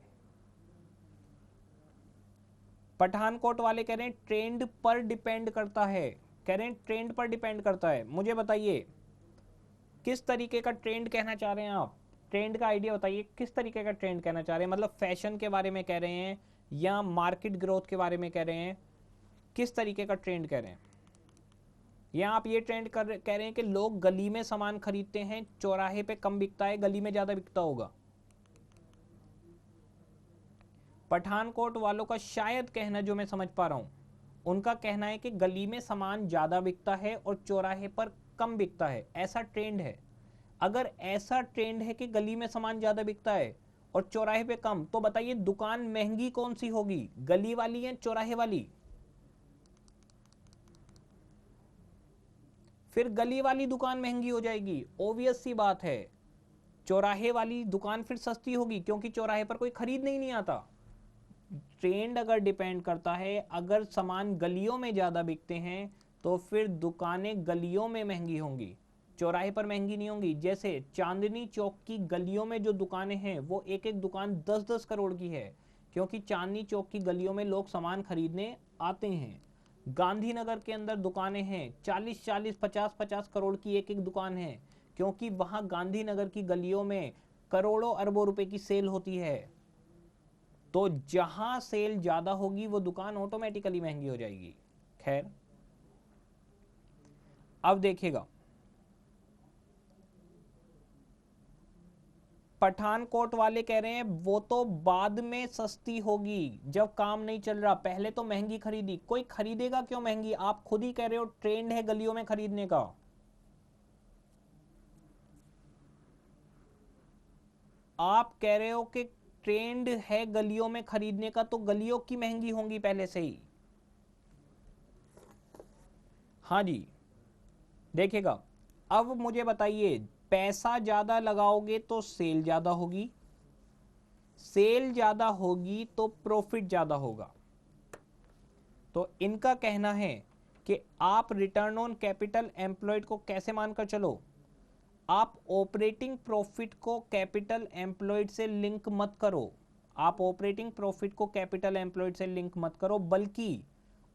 पठानकोट वाले कह रहे हैं ट्रेंड पर डिपेंड करता है, कह रहे हैं ट्रेंड पर डिपेंड करता है। मुझे बताइए किस तरीके का ट्रेंड कहना चाह रहे हैं आप? ट्रेंड का आइडिया बताइए, किस तरीके का ट्रेंड कहना चाह रहे हैं? मतलब फैशन के बारे में कह रहे हैं या मार्केट ग्रोथ के बारे में कह रहे हैं? किस तरीके का ट्रेंड कह रहे हैं? या आप ये ट्रेंड कह रहे हैं कि लोग गली में सामान खरीदते हैं, चौराहे पे कम बिकता है, गली में ज्यादा बिकता होगा? पठानकोट वालों का शायद कहना, जो मैं समझ पा रहा हूं, उनका कहना है कि गली में सामान ज्यादा बिकता है और चौराहे पर कम बिकता है, ऐसा ट्रेंड है। अगर ऐसा ट्रेंड है कि गली में सामान ज्यादा बिकता है और चौराहे पे कम, तो बताइए दुकान महंगी कौन सी होगी, गली वाली या चौराहे वाली? फिर गली वाली दुकान महंगी हो जाएगी, ऑब्वियस सी बात है। चौराहे वाली दुकान फिर सस्ती होगी, क्योंकि चौराहे पर कोई खरीदने ही नहीं आता। ट्रेंड अगर डिपेंड करता है, अगर सामान गलियों में ज़्यादा बिकते हैं तो फिर दुकानें गलियों में महंगी होंगी, चौराहे पर महंगी नहीं होंगी। जैसे चांदनी चौक की गलियों में जो दुकानें हैं वो एक एक दुकान 10-10 करोड़ की है, क्योंकि चांदनी चौक की गलियों में लोग सामान खरीदने आते हैं। गांधीनगर के अंदर दुकानें हैं 40-40, 50-50 करोड़ की एक एक दुकान है, क्योंकि वहां गांधीनगर की गलियों में करोड़ों अरबों रुपए की सेल होती है। तो जहां सेल ज्यादा होगी वो दुकान ऑटोमेटिकली महंगी हो जाएगी। खैर, अब देखिएगा, पठानकोट वाले कह रहे हैं वो तो बाद में सस्ती होगी, जब काम नहीं चल रहा, पहले तो महंगी खरीदी। कोई खरीदेगा क्यों महंगी? आप खुद ही कह रहे हो ट्रेंड है गलियों में खरीदने का। आप कह रहे हो कि ट्रेंड है गलियों में खरीदने का, तो गलियों की महंगी होंगी पहले से ही। हाँ जी, देखिएगा, अब मुझे बताइए, पैसा ज्यादा लगाओगे तो सेल ज्यादा होगी, सेल ज्यादा होगी तो प्रॉफिट ज्यादा होगा। तो इनका कहना है कि आप रिटर्न ऑन कैपिटल एम्प्लॉयड को कैसे मानकर चलो, आप ऑपरेटिंग प्रॉफिट को कैपिटल एम्प्लॉयड से लिंक मत करो। आप ऑपरेटिंग प्रॉफिट को कैपिटल एम्प्लॉयड से लिंक मत करो, बल्कि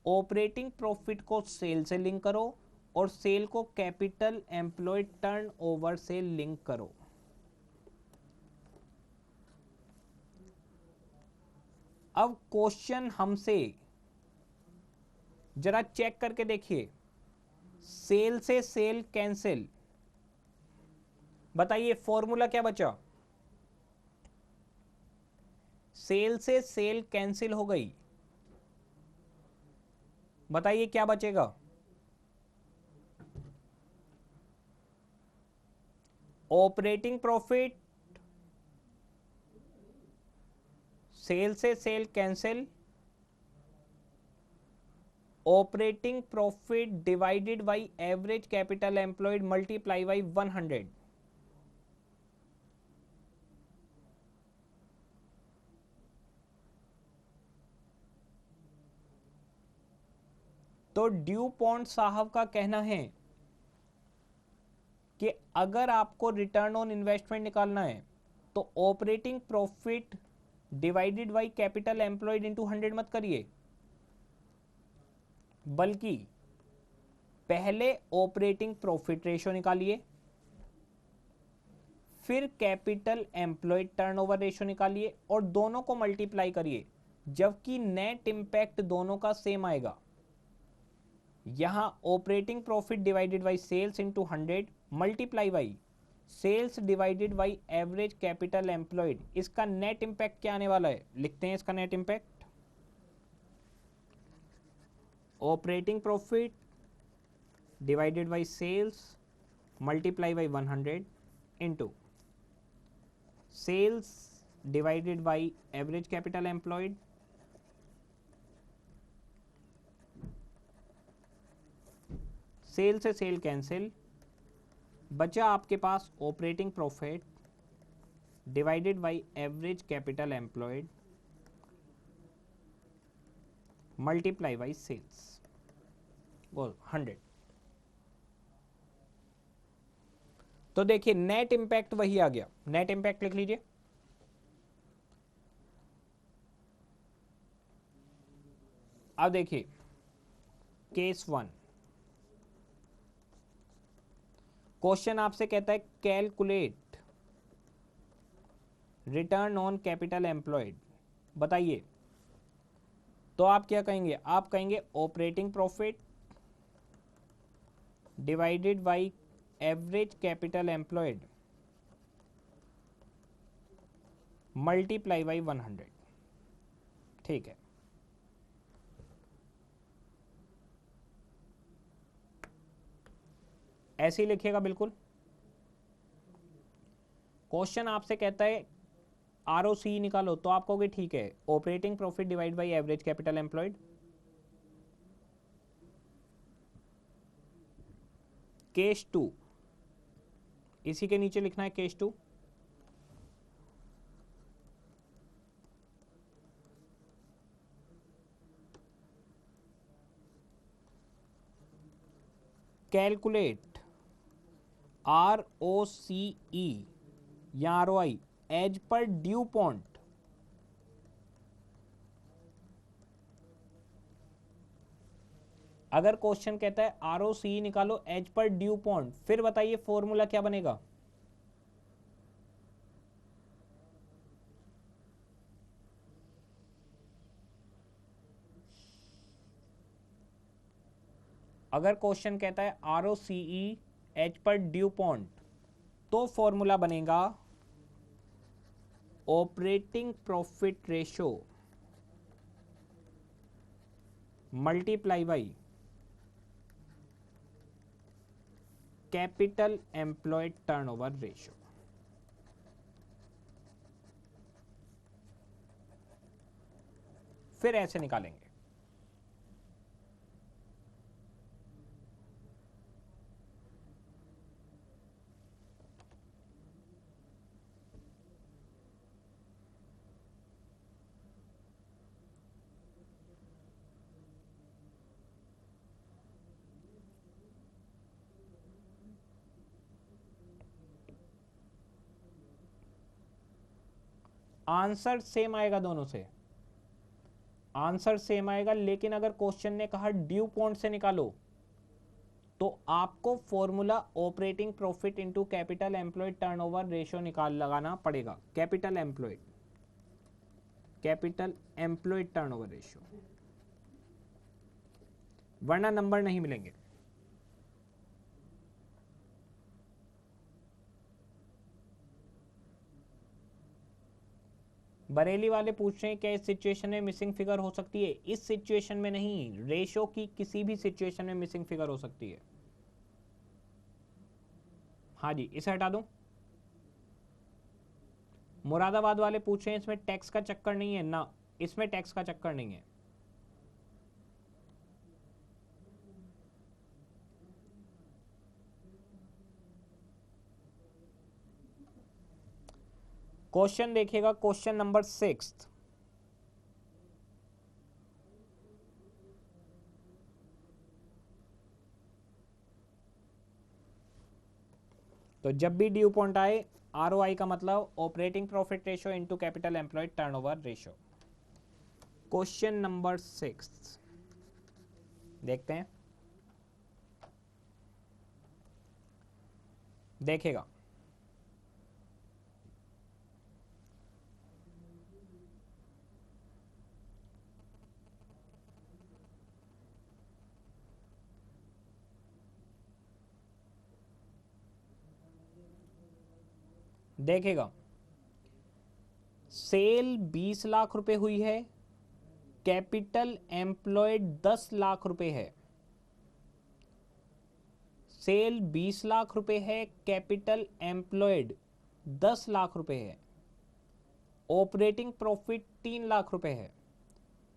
ऑपरेटिंग प्रॉफिट को सेल से लिंक करो और सेल को कैपिटल एम्प्लॉयड टर्नओवर से लिंक करो। अब क्वेश्चन हमसे जरा चेक करके देखिए, सेल से सेल कैंसिल, बताइए फॉर्मूला क्या बचा? सेल से सेल कैंसिल हो गई, बताइए क्या बचेगा? ऑपरेटिंग प्रॉफिट, सेल से sale cancel, operating profit divided by average capital employed multiply by 100। तो ड्यू पॉन्ट साहब का कहना है कि अगर आपको रिटर्न ऑन इन्वेस्टमेंट निकालना है तो operating profit divided by capital employed into 100 मत करिए, बल्कि पहले ऑपरेटिंग प्रॉफिट रेशियो निकालिए, फिर कैपिटल एम्प्लॉयड टर्नओवर रेशियो निकालिए और दोनों को मल्टीप्लाई करिए, जबकि नेट इंपैक्ट दोनों का सेम आएगा। यहां operating profit divided by sales into 100 multiply by sales divided by average capital employed, इसका नेट इंपैक्ट क्या आने वाला है, लिखते हैं इसका net impact. Operating profit divided by sales multiply by 100 into sales divided by average capital employed sale से sale cancel, बचा आपके पास operating profit divided by average capital employed multiply by sales वो 100। तो देखिए नेट इंपैक्ट वही आ गया, net impact लिख लीजिए। अब देखिए केस 1, क्वेश्चन आपसे कहता है calculate return on capital employed, बताइए। तो आप क्या कहेंगे, आप कहेंगे operating profit divided by average capital employed multiply by 100। ठीक है, ऐसे ही लिखिएगा बिल्कुल। क्वेश्चन आपसे कहता है आरओसी निकालो, तो आप कहोगे ठीक है operating profit divide by average capital employed. Case 2, इसी के नीचे लिखना है केस 2। कैलकुलेट ROCE या ROI as per DuPont. अगर क्वेश्चन कहता है ROCE निकालो एज पर ड्यू पॉइंट, फिर बताइए फॉर्मूला क्या बनेगा। अगर क्वेश्चन कहता है ROCE as per DuPont, तो फॉर्मूला बनेगा operating profit ratio multiply by capital employed turnover ratio. फिर ऐसे निकालेंगे। आंसर सेम आएगा दोनों से, आंसर सेम आएगा, लेकिन अगर क्वेश्चन ने कहा ड्यू पॉइंट से निकालो तो आपको formula operating profit into capital employed turnover ratio निकाल लगाना पड़ेगा। कैपिटल एम्प्लॉयड टर्नओवर रेशियो, वरना नंबर नहीं मिलेंगे। बरेली वाले पूछ रहे हैं क्या इस सिचुएशन में मिसिंग फिगर हो सकती है। इस सिचुएशन में नहीं, रेशो की किसी भी सिचुएशन में मिसिंग फिगर हो सकती है। हाँ जी, इसे हटा दूं। मुरादाबाद वाले पूछ रहे हैं इसमें टैक्स का चक्कर नहीं है ना, इसमें टैक्स का चक्कर नहीं है। क्वेश्चन देखिएगा, क्वेश्चन नंबर 6। तो जब भी ड्यू पॉइंट आए, ROI का मतलब operating profit ratio into capital employed turnover ratio. Question number 6 देखते हैं। देखेगा देखेगा सेल 20 लाख रुपए हुई है, कैपिटल एम्प्लॉयड 10 लाख रुपए है। सेल 20 लाख रुपए है, कैपिटल एम्प्लॉयड 10 लाख रुपए है, ऑपरेटिंग प्रॉफिट 3 लाख रुपए है।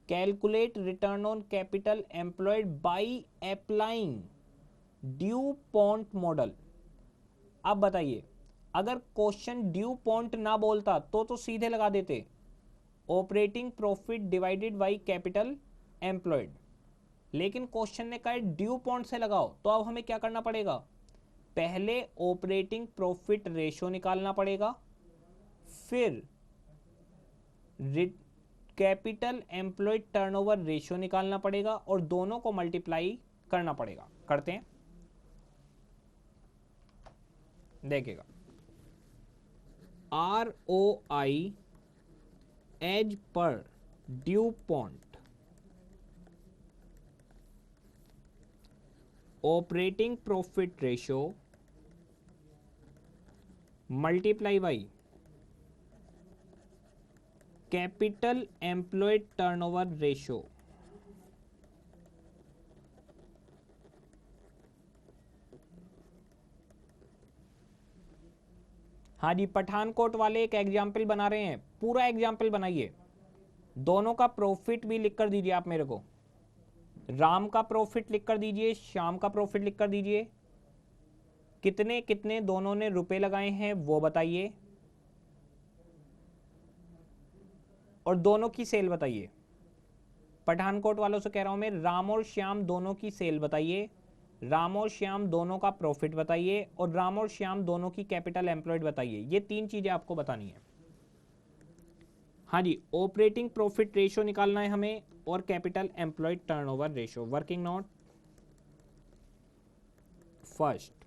Calculate return on capital employed by applying due point model. अब बताइए, अगर क्वेश्चन ड्यू पॉन्ट ना बोलता तो सीधे लगा देते operating profit divided by capital employed, लेकिन क्वेश्चन ने कहा ड्यू पॉन्ट से लगाओ, तो अब हमें क्या करना पड़ेगा, पहले ऑपरेटिंग प्रॉफिट रेशियो निकालना पड़ेगा, फिर कैपिटल एम्प्लॉयड टर्नओवर रेशियो निकालना पड़ेगा और दोनों को मल्टीप्लाई करना पड़ेगा। करते हैं, देखिएगा ROI as per DuPont, operating profit ratio multiply by capital employed turnover ratio. हाँ जी, पठानकोट वाले एक एग्जाम्पल बना रहे हैं, पूरा एग्जाम्पल बनाइए, दोनों का प्रॉफिट भी लिख कर दीजिए आप मेरे को, राम का प्रॉफिट लिख कर दीजिए, श्याम का प्रॉफिट लिख कर दीजिए, कितने कितने दोनों ने रुपए लगाए हैं वो बताइए, और दोनों की सेल बताइए। पठानकोट वालों से कह रहा हूं मैं, राम और श्याम दोनों की सेल बताइए, राम और श्याम दोनों का प्रॉफिट बताइए, और राम और श्याम दोनों की कैपिटल एम्प्लॉयड बताइए। ये तीन चीजें आपको बतानी है। हाँ जी, ऑपरेटिंग प्रॉफिट रेशियो निकालना है हमें और capital employed turnover ratio. Working note, first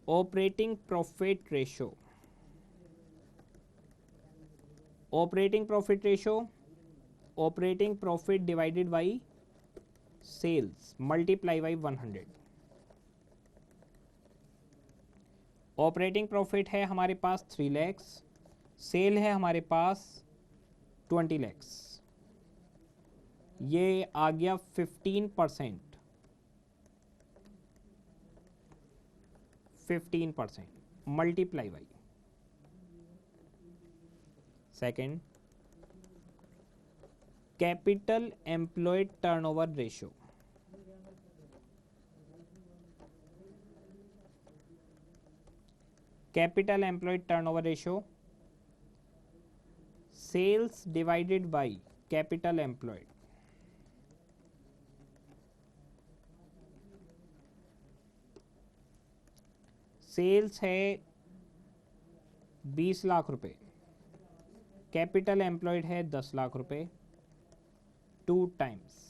operating profit ratio, operating profit ratio, operating profit divided by sales multiply by 100। Operating profit है हमारे पास 3 लाख, सेल है हमारे पास 20 लाख, ये आ गया 15%, 15% multiply by second capital employed turnover ratio, capital employed turnover ratio, sales divided by capital employed, sales है 20 लाख रुपए, capital employed है 10 लाख रुपए, 2 टाइम्स।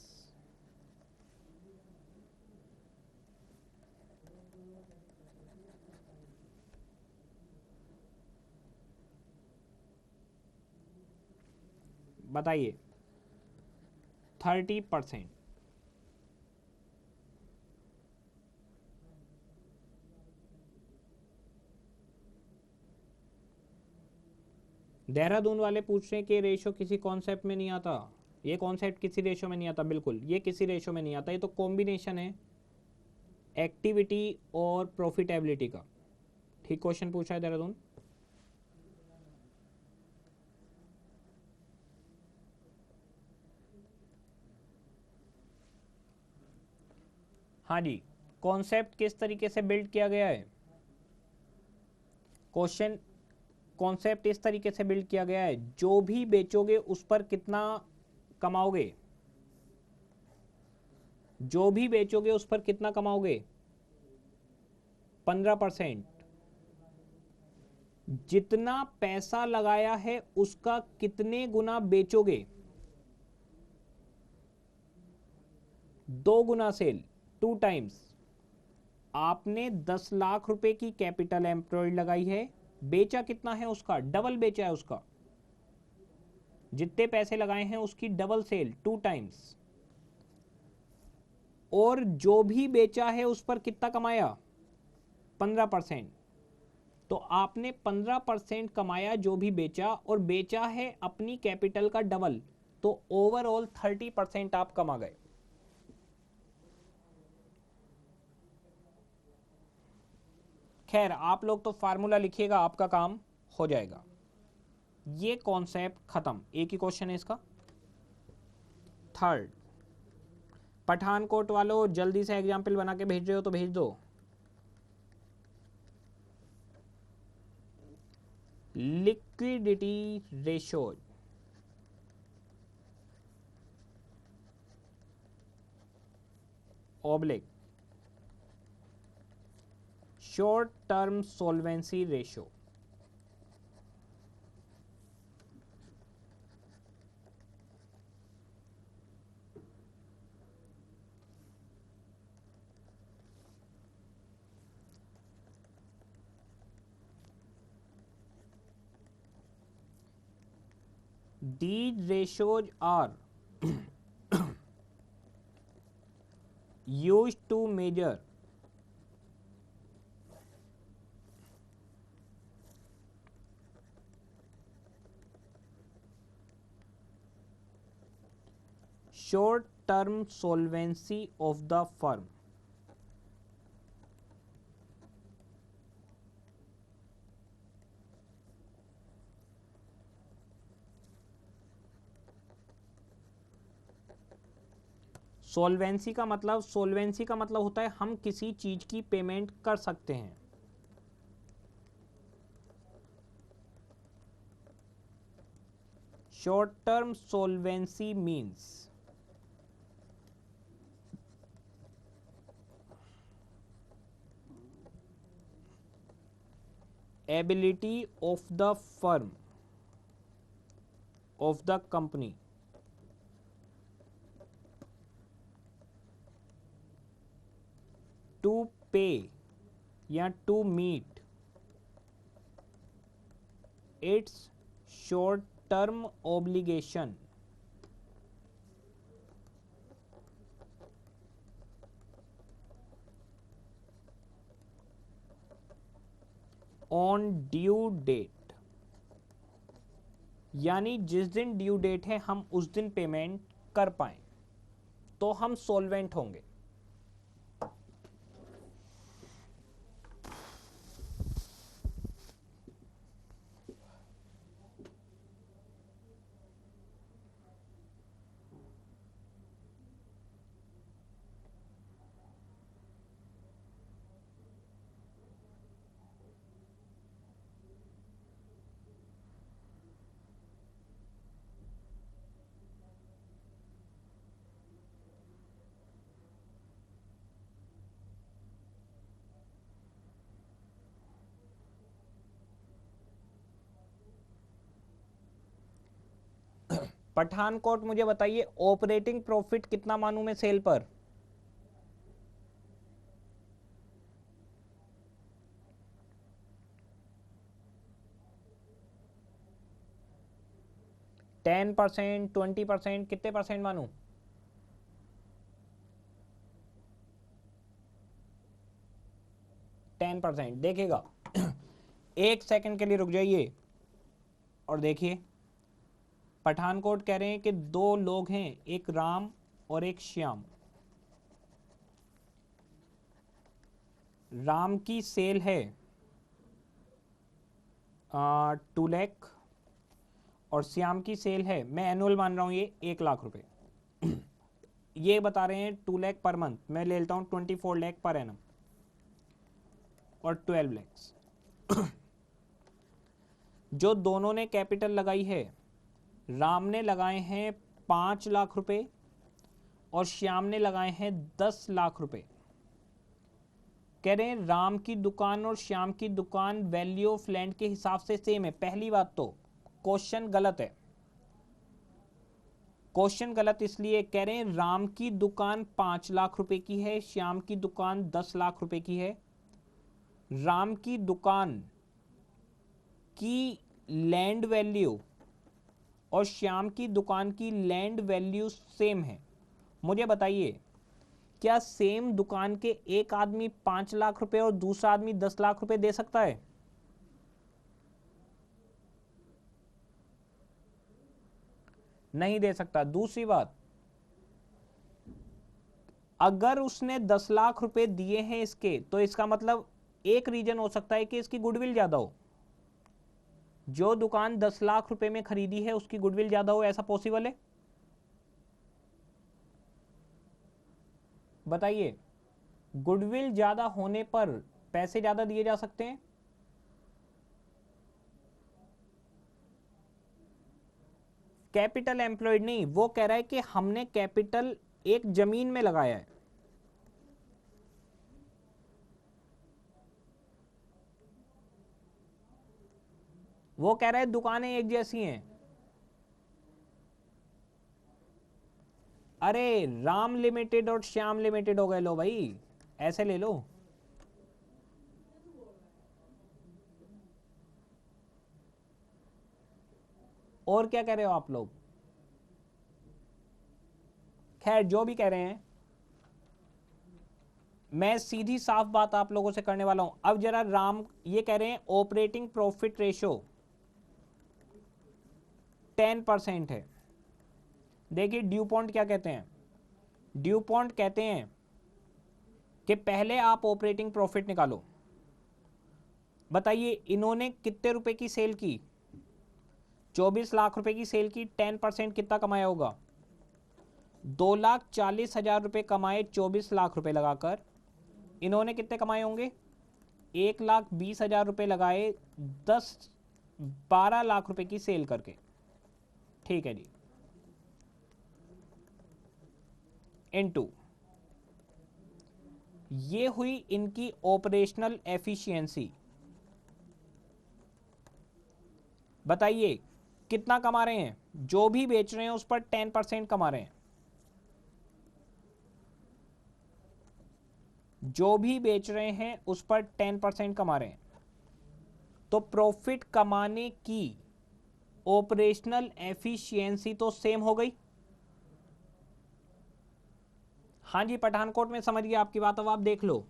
बताइए 30%। देहरादून वाले पूछ रहे हैं कि रेशो किसी कॉन्सेप्ट में नहीं आता, ये कॉन्सेप्ट किसी रेशो में नहीं आता, बिल्कुल ये किसी रेशो में नहीं आता, ये तो कॉम्बिनेशन है एक्टिविटी और प्रॉफिटेबिलिटी का। ठीक क्वेश्चन पूछा है देहरादून। हाँ जी, कॉन्सेप्ट किस तरीके से बिल्ड किया गया है, क्वेश्चन कॉन्सेप्ट इस तरीके से बिल्ड किया गया है, जो भी बेचोगे उस पर कितना कमाओगे, जो भी बेचोगे उस पर कितना कमाओगे, 15%। जितना पैसा लगाया है उसका कितने गुना बेचोगे, 2 गुना सेल, 2 टाइम्स। आपने 10 लाख रुपए की कैपिटल एम्प्लॉयड लगाई है, बेचा कितना है उसका, डबल बेचा है उसका, जितने पैसे लगाए हैं उसकी डबल सेल, 2 टाइम्स। और जो भी बेचा है उस पर कितना कमाया, 15%। तो आपने 15% कमाया जो भी बेचा, और बेचा है अपनी कैपिटल का डबल, तो ओवरऑल 30% आप कमा गए। खैर आप लोग तो फार्मूला लिखिएगा, आपका काम हो जाएगा। ये कॉन्सेप्ट खत्म, एक ही क्वेश्चन है इसका। थर्ड, पठानकोट वालों जल्दी से एग्जाम्पल बना के भेज रहे हो तो भेज दो। Liquidity ratio, oblique short term solvency ratio. These ratios are used to measure short-term solvency of the firm. सोल्वेंसी का मतलब होता है हम किसी चीज की पेमेंट कर सकते हैं। Short term solvency means ability of the firm, of the company to pay या to meet its short term obligation on due date, यानी जिस दिन ड्यू डेट है हम उस दिन पेमेंट कर पाए तो हम सोल्वेंट होंगे। पठानकोट मुझे बताइए ऑपरेटिंग प्रॉफिट कितना मानूं मैं सेल पर? टेन परसेंट, 20%, कितने परसेंट मानूं? 10%। देखिएगा एक सेकंड के लिए रुक जाइए और देखिए, पठानकोट कह रहे हैं कि दो लोग हैं, एक राम और एक श्याम। राम की सेल है 2 लाख और श्याम की सेल है, मैं एनुअल मान रहा हूं ये 1 लाख रुपए। ये बता रहे हैं 2 लाख पर मंथ, मैं ले लेता हूं 24 लाख पर एनम और 12 लाख। जो दोनों ने कैपिटल लगाई है, राम ने लगाए हैं 5 लाख रुपए और श्याम ने लगाए हैं 10 लाख रुपए। कह रहे हैं राम की दुकान और श्याम की दुकान वैल्यू ऑफ लैंड के हिसाब से सेम है। पहली बात तो क्वेश्चन गलत है। क्वेश्चन गलत इसलिए कह रहे हैं राम की दुकान 5 लाख रुपए की है, श्याम की दुकान 10 लाख रुपए की है। राम की दुकान की लैंड वैल्यू और श्याम की दुकान की लैंड वैल्यू सेम है। मुझे बताइए क्या सेम दुकान के एक आदमी 5 लाख रुपए और दूसरा आदमी 10 लाख रुपए दे सकता है? नहीं दे सकता। दूसरी बात, अगर उसने 10 लाख रुपए दिए हैं इसके, तो इसका मतलब एक रीजन हो सकता है कि इसकी गुडविल ज्यादा हो, जो दुकान 10 लाख रुपए में खरीदी है उसकी गुडविल ज्यादा हो, ऐसा पॉसिबल है? बताइए, गुडविल ज्यादा होने पर पैसे ज्यादा दिए जा सकते हैं? कैपिटल एम्प्लॉयड नहीं, वो कह रहा है कि हमने कैपिटल एक जमीन में लगाया है। वो कह रहा है दुकानें एक जैसी हैं। अरे राम लिमिटेड और श्याम लिमिटेड हो गए, लो भाई ऐसे ले लो। और क्या कह रहे हो आप लोग? खैर जो भी कह रहे हैं, मैं सीधी साफ बात आप लोगों से करने वाला हूं। अब जरा राम ये कह रहे हैं ऑपरेटिंग प्रॉफिट रेशो 10% है। देखिए ड्यूपॉन्ट क्या कहते हैं, ड्यूपॉन्ट कहते हैं कि पहले आप ऑपरेटिंग प्रॉफिट निकालो। बताइए इन्होंने कितने रुपए की सेल की? 24 लाख रुपए की सेल की, 10% कितना कमाया होगा? 2,40,000 रुपए कमाए 24 लाख रुपए लगाकर। इन्होंने कितने कमाए होंगे? 1,20,000 रुपए लगाए 12 लाख रुपए की सेल करके। ठीक है जी, इनटू ये हुई इनकी ऑपरेशनल एफिशिएंसी। बताइए कितना कमा रहे हैं? जो भी बेच रहे हैं उस पर 10% कमा रहे हैं। जो भी बेच रहे हैं उस पर 10% कमा रहे हैं। तो प्रॉफिट कमाने की ऑपरेशनल एफिशिएंसी तो सेम हो गई। हाँ जी, पठानकोट में समझ गया आपकी बात। अब आप देख लो,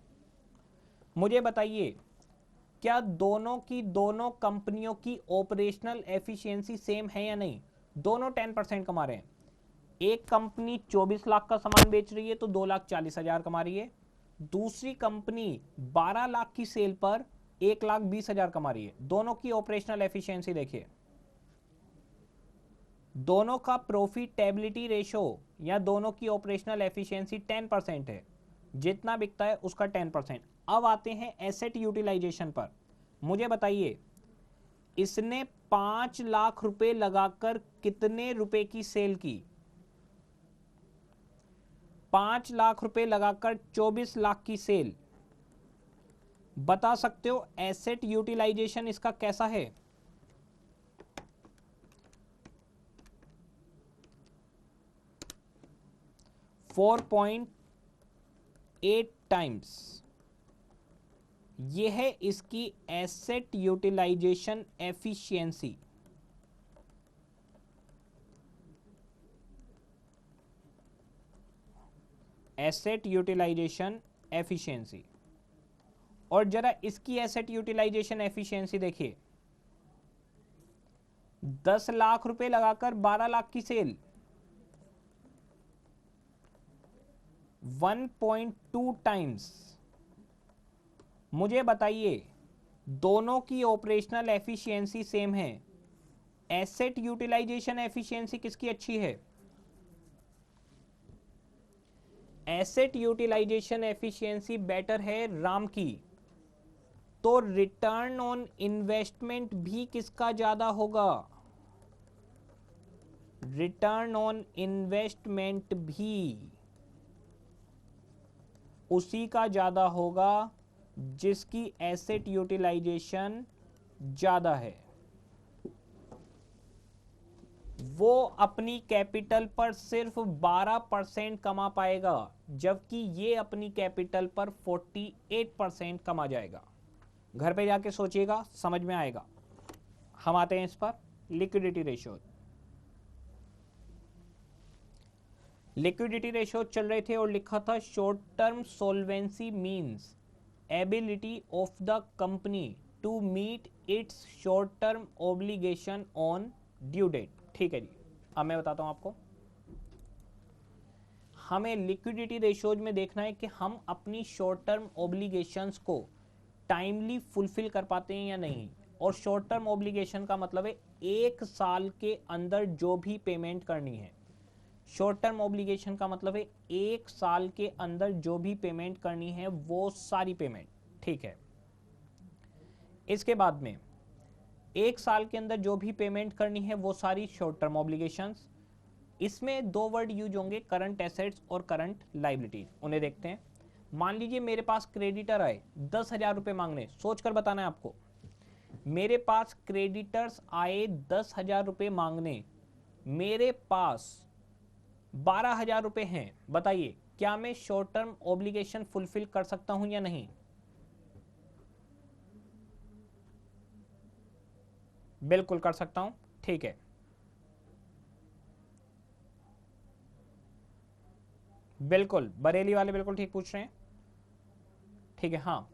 मुझे बताइए क्या दोनों कंपनियों की ऑपरेशनल एफिशिएंसी सेम है या नहीं? दोनों 10% कमा रहे हैं। एक कंपनी 24 लाख का सामान बेच रही है तो 2,40,000 कमा रही है। दूसरी कंपनी 12 लाख की सेल पर 1,20,000 कमा रही है। दोनों की ऑपरेशनल एफिशिएंसी देखिए, दोनों का प्रॉफिटेबिलिटी रेशो या दोनों की ऑपरेशनल एफिशिएंसी 10% है। जितना बिकता है उसका 10%। अब आते हैं एसेट यूटिलाइजेशन पर। मुझे बताइए इसने 5 लाख रुपए लगाकर कितने रुपए की सेल की? 5 लाख रुपए लगाकर 24 लाख की सेल। बता सकते हो एसेट यूटिलाइजेशन इसका कैसा है? 4.8 टाइम्स। यह है इसकी asset utilisation efficiency. Asset utilisation efficiency. और जरा इसकी एसेट यूटिलाइजेशन एफिशिएंसी देखिए, 10 लाख रुपए लगाकर 12 लाख की सेल, 1.2 टाइम्स। मुझे बताइए दोनों की ऑपरेशनल एफिशिएंसी सेम है, एसेट यूटिलाइजेशन एफिशिएंसी किसकी अच्छी है? एसेट यूटिलाइजेशन एफिशिएंसी बेटर है राम की। तो रिटर्न ऑन इन्वेस्टमेंट भी किसका ज्यादा होगा? रिटर्न ऑन इन्वेस्टमेंट भी उसी का ज्यादा होगा जिसकी एसेट यूटिलाइजेशन ज्यादा है। वो अपनी कैपिटल पर सिर्फ 12% कमा पाएगा, जबकि ये अपनी कैपिटल पर 48% कमा जाएगा। घर पे जाके सोचिएगा, समझ में आएगा। हम आते हैं इस पर लिक्विडिटी रेशियो। लिक्विडिटी रेशियो चल रहे थे और लिखा था short term solvency means ability of the company to meet its short term obligation on due date. ठीक है जी, अब मैं बताता हूं आपको। हमें लिक्विडिटी रेशियोज में देखना है कि हम अपनी शॉर्ट टर्म ऑब्लिगेशंस को टाइमली फुलफिल कर पाते हैं या नहीं। और शॉर्ट टर्म ऑब्लिगेशन का मतलब है 1 साल के अंदर जो भी पेमेंट करनी है। शॉर्ट टर्म ऑब्लिगेशन का मतलब है 1 साल के अंदर जो भी पेमेंट करनी है वो सारी पेमेंट, ठीक है। इसके बाद में 1 साल के अंदर जो भी पेमेंट करनी है वो सारी शॉर्ट टर्म ऑब्लिगेशंस। इसमें 2 वर्ड यूज होंगे, करंट एसेट्स और करंट लाइबिलिटीज। उन्हें देखते हैं। मान लीजिए मेरे पास क्रेडिटर आए 10,000 रुपये मांगने, सोचकर बताना है आपको। मेरे पास क्रेडिटर्स आए 10,000 रुपये मांगने, मेरे पास 12,000 रुपये हैं। बताइए क्या मैं शॉर्ट टर्म ऑब्लिगेशन फुलफिल कर सकता हूं या नहीं? बिल्कुल कर सकता हूं, ठीक है। बिल्कुल, बरेली वाले बिल्कुल ठीक पूछ रहे हैं, ठीक है। हाँ,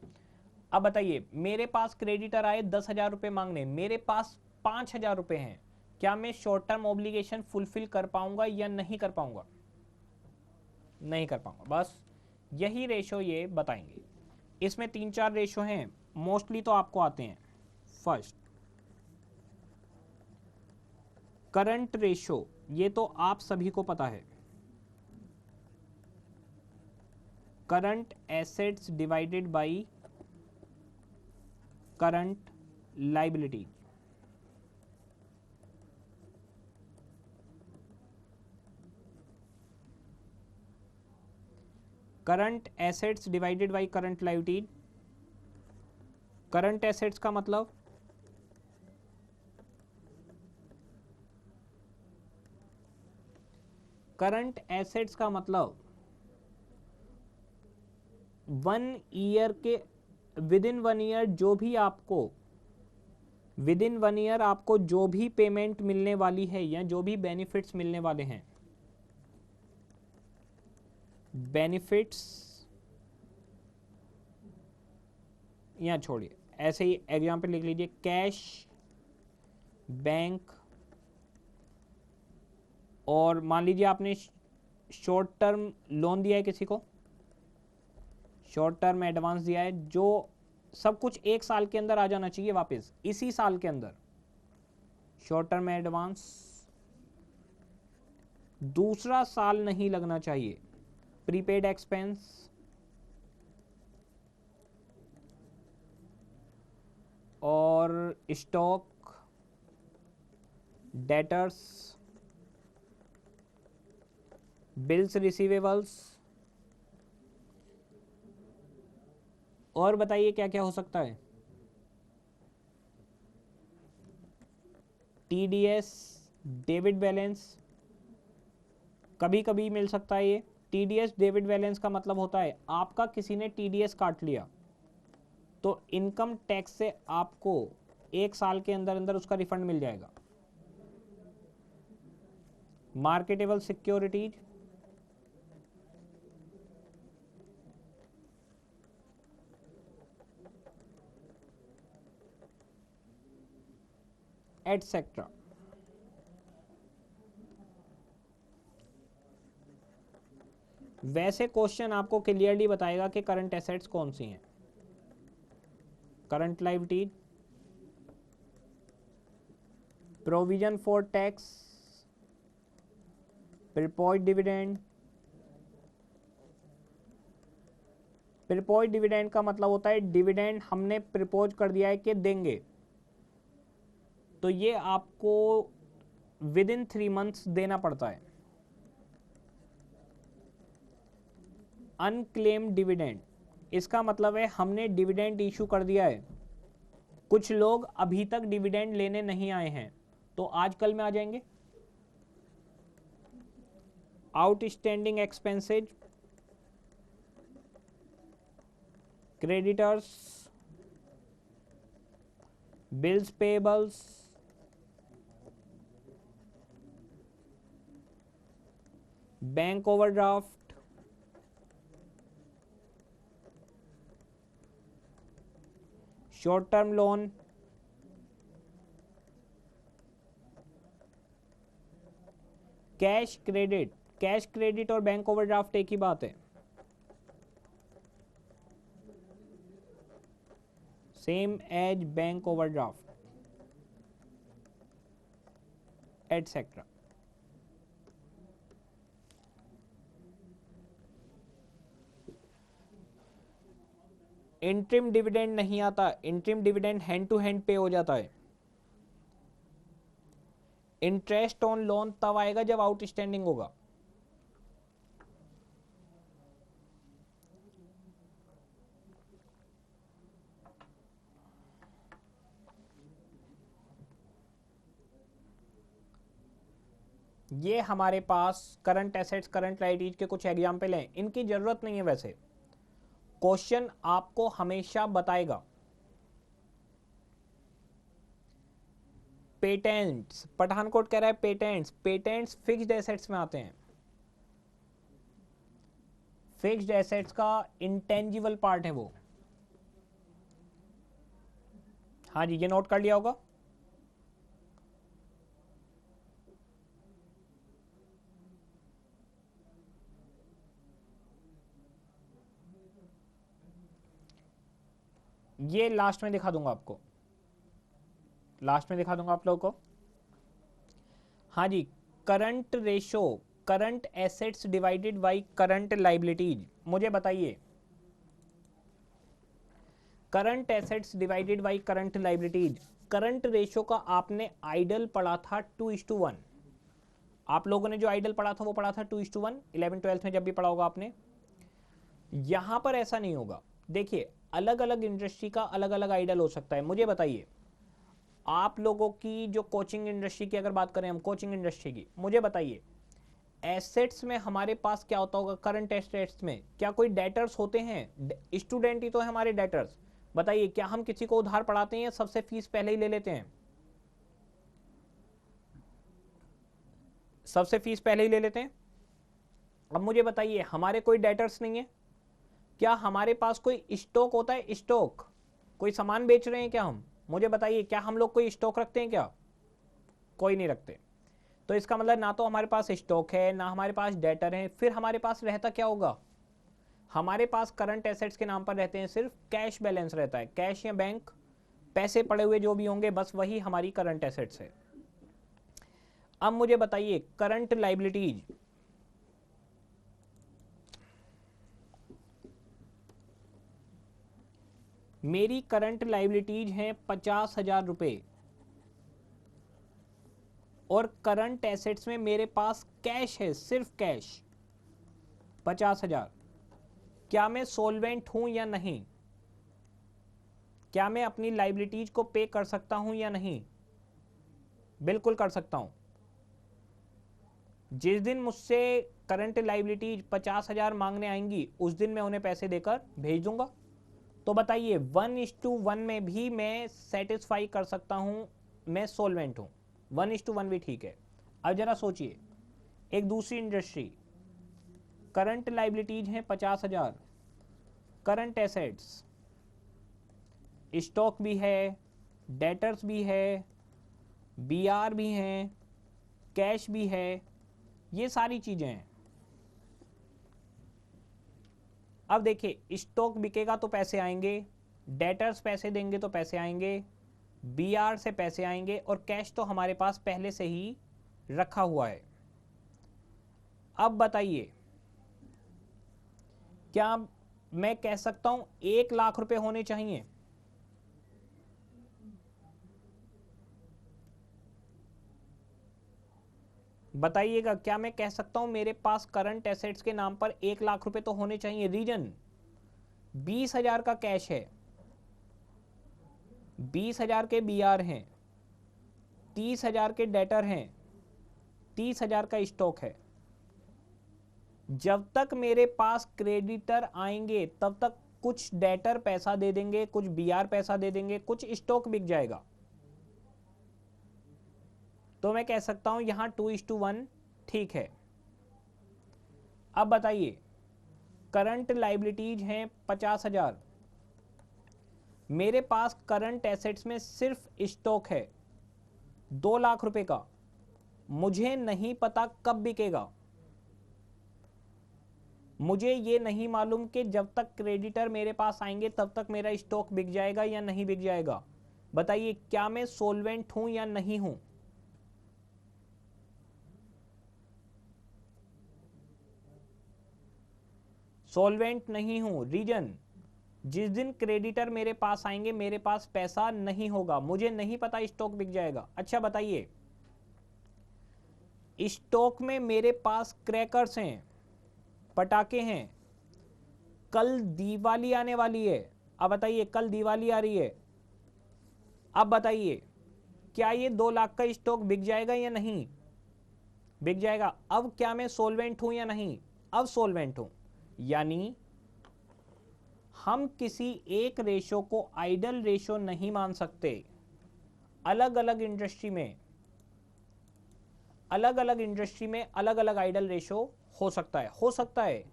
अब बताइए मेरे पास क्रेडिटर आए 10,000 रुपये मांगने, मेरे पास 5,000 रुपये हैं, क्या मैं शॉर्ट टर्म ऑब्लिगेशन फुलफिल कर पाऊंगा या नहीं कर पाऊंगा? नहीं कर पाऊंगा। बस यही रेशो ये बताएंगे। इसमें 3-4 रेशो हैं, मोस्टली तो आपको आते हैं। फर्स्ट करंट रेशो, ये तो आप सभी को पता है, current assets divided by current liability. Current assets divided by current liability. Current assets का मतलब करंट एसेट्स का मतलब 1 ईयर के विद इन 1 ईयर जो भी आपको विद इन 1 ईयर आपको जो भी पेमेंट मिलने वाली है या जो भी बेनिफिट्स मिलने वाले हैं, बेनिफिट्स या छोड़िए, ऐसे ही एग्जाम्पल लिख लीजिए, कैश, बैंक, और मान लीजिए आपने शॉर्ट टर्म लोन दिया है किसी को, शॉर्ट टर्म एडवांस दिया है, जो सब कुछ 1 साल के अंदर आ जाना चाहिए वापस, इसी साल के अंदर। शॉर्ट टर्म एडवांस दूसरा साल नहीं लगना चाहिए। प्रीपेड एक्सपेंस, और स्टॉक, डेटर्स, बिल्स रिसीवेबल्स, और बताइए क्या क्या हो सकता है? टीडीएस, डेबिट बैलेंस, कभी कभी मिल सकता है ये। टीडीएस डेबिट बैलेंस का मतलब होता है आपका किसी ने टीडीएस काट लिया तो इनकम टैक्स से आपको 1 साल के अंदर अंदर उसका रिफंड मिल जाएगा। Marketable securities, etcetera. वैसे क्वेश्चन आपको क्लियरली बताएगा कि करंट एसेट्स कौन सी हैं। Current liabilities, provision for tax, proposed dividend. Proposed dividend का मतलब होता है डिविडेंड हमने प्रिपोज कर दिया है कि देंगे, तो ये आपको विद इन 3 मंथ्स देना पड़ता है। अनक्लेम्ड डिविडेंड, इसका मतलब है हमने डिविडेंड इशू कर दिया है, कुछ लोग अभी तक डिविडेंड लेने नहीं आए हैं तो आज कल में आ जाएंगे। Outstanding expenses, creditors, bills payables, bank overdraft, short term loan, cash credit. Cash credit और बैंक ओवरड्राफ्ट एक ही बात है। Same as bank overdraft etcetera. Interim dividend नहीं आता, interim dividend hand to hand pay हो जाता है। इंटरेस्ट ऑन लोन तब आएगा जब आउटस्टैंडिंग होगा। ये हमारे पास करंट एसेट्स करंट लायबिलिटीज के कुछ एग्जाम्पल हैं, इनकी जरूरत नहीं है वैसे, क्वेश्चन आपको हमेशा बताएगा। पेटेंट्स, पठानकोट कह रहा है पेटेंट्स, पेटेंट्स फिक्स्ड एसेट्स में आते हैं। फिक्स्ड एसेट्स का इंटेंजिबल पार्ट है वो। हाँ जी, ये नोट कर लिया होगा। ये लास्ट में दिखा दूंगा आपको, लास्ट में दिखा दूंगा आप लोगों को। हाँ जी, current ratio current assets divided by current liabilities. मुझे बताइए, current assets divided by current liabilities, current ratio का आपने आइडल पढ़ा था 2:1। आप लोगों ने जो आइडल पढ़ा था वो पढ़ा था 2:1, 11-12 में जब भी पढ़ा होगा आपने। यहां पर ऐसा नहीं होगा। देखिए, अलग अलग इंडस्ट्री का अलग अलग आइडल हो सकता है। मुझे बताइए, आप लोगों की जो कोचिंग इंडस्ट्री की अगर बात करें हम, कोचिंग इंडस्ट्री की, मुझे बताइए एसेट्स में हमारे पास क्या होता होगा? करंट एसेट्स में क्या कोई डेटर्स होते हैं? स्टूडेंट ही तो है हमारे डेटर्स। बताइए, क्या हम किसी को उधार पढ़ाते हैं या सबसे फीस पहले ही ले लेते हैं? सबसे फीस पहले ही ले लेते हैं। अब मुझे बताइए, हमारे कोई डेटर्स नहीं है, क्या हमारे पास कोई स्टॉक होता है? स्टॉक, कोई सामान बेच रहे हैं क्या हम? मुझे बताइए, क्या हम लोग कोई स्टॉक रखते हैं क्या? कोई नहीं रखते। तो इसका मतलब ना तो हमारे पास स्टॉक है, ना हमारे पास डेटर है। फिर हमारे पास रहता क्या होगा? हमारे पास करंट एसेट्स के नाम पर रहते हैं सिर्फ कैश बैलेंस रहता है, कैश या बैंक पैसे पड़े हुए जो भी होंगे, बस वही हमारी करंट एसेट्स है। अब मुझे बताइए, करंट लायबिलिटीज, मेरी करंट लायबिलिटीज हैं 50,000 रुपए और करंट एसेट्स में मेरे पास कैश है, सिर्फ कैश 50,000। क्या मैं सोल्वेंट हूं या नहीं? क्या मैं अपनी लायबिलिटीज को पे कर सकता हूं या नहीं? बिल्कुल कर सकता हूं। जिस दिन मुझसे करंट लायबिलिटीज 50,000 मांगने आएंगी, उस दिन मैं उन्हें पैसे देकर भेज दूंगा। तो बताइए, 1:1 में भी मैं सेटिस्फाई कर सकता हूं, मैं सोल्वेंट हूं। 1:1 भी ठीक है। अब जरा सोचिए, एक दूसरी इंडस्ट्री, करंट लायबिलिटीज हैं 50,000, करंट एसेट्स, स्टॉक भी है, डेटर्स भी है, बीआर भी हैं, कैश भी है, ये सारी चीजें हैं। अब देखिए, स्टॉक बिकेगा तो पैसे आएंगे, डेटर्स पैसे देंगे तो पैसे आएंगे, बीआर से पैसे आएंगे, और कैश तो हमारे पास पहले से ही रखा हुआ है। अब बताइए, क्या मैं कह सकता हूं 1 लाख रुपए होने चाहिए? बताइएगा, क्या मैं कह सकता हूं मेरे पास करंट एसेट्स के नाम पर 1 लाख रुपए तो होने चाहिए? रीजन, 20,000 का कैश है, 20,000 के बीआर हैं, 30,000 के डेटर हैं, 30,000 का स्टॉक है। जब तक मेरे पास क्रेडिटर आएंगे तब तक कुछ डेटर पैसा दे देंगे, कुछ बीआर पैसा दे देंगे, कुछ स्टॉक बिक जाएगा। तो मैं कह सकता हूं यहां 2:1 ठीक है। अब बताइए, करंट लायबिलिटीज हैं 50,000, मेरे पास करंट एसेट्स में सिर्फ स्टॉक है 2 लाख रुपए का, मुझे नहीं पता कब बिकेगा। मुझे ये नहीं मालूम कि जब तक क्रेडिटर मेरे पास आएंगे तब तक मेरा स्टॉक बिक जाएगा या नहीं बिक जाएगा। बताइए क्या मैं सोल्वेंट हूं या नहीं हूं? सोल्वेंट नहीं हूं। रीजन, जिस दिन क्रेडिटर मेरे पास आएंगे मेरे पास पैसा नहीं होगा, मुझे नहीं पता स्टॉक बिक जाएगा। अच्छा बताइए, स्टॉक में मेरे पास क्रैकर्स हैं, पटाखे हैं, कल दिवाली आने वाली है। अब बताइए कल दिवाली आ रही है, अब बताइए क्या ये 2 लाख का स्टॉक बिक जाएगा या नहीं बिक जाएगा? अब क्या मैं सोल्वेंट हूं या नहीं? अब सोल्वेंट हूं। यानी हम किसी एक रेशो को आइडल रेशो नहीं मान सकते। अलग अलग इंडस्ट्री में अलग अलग आइडल रेशो हो सकता है।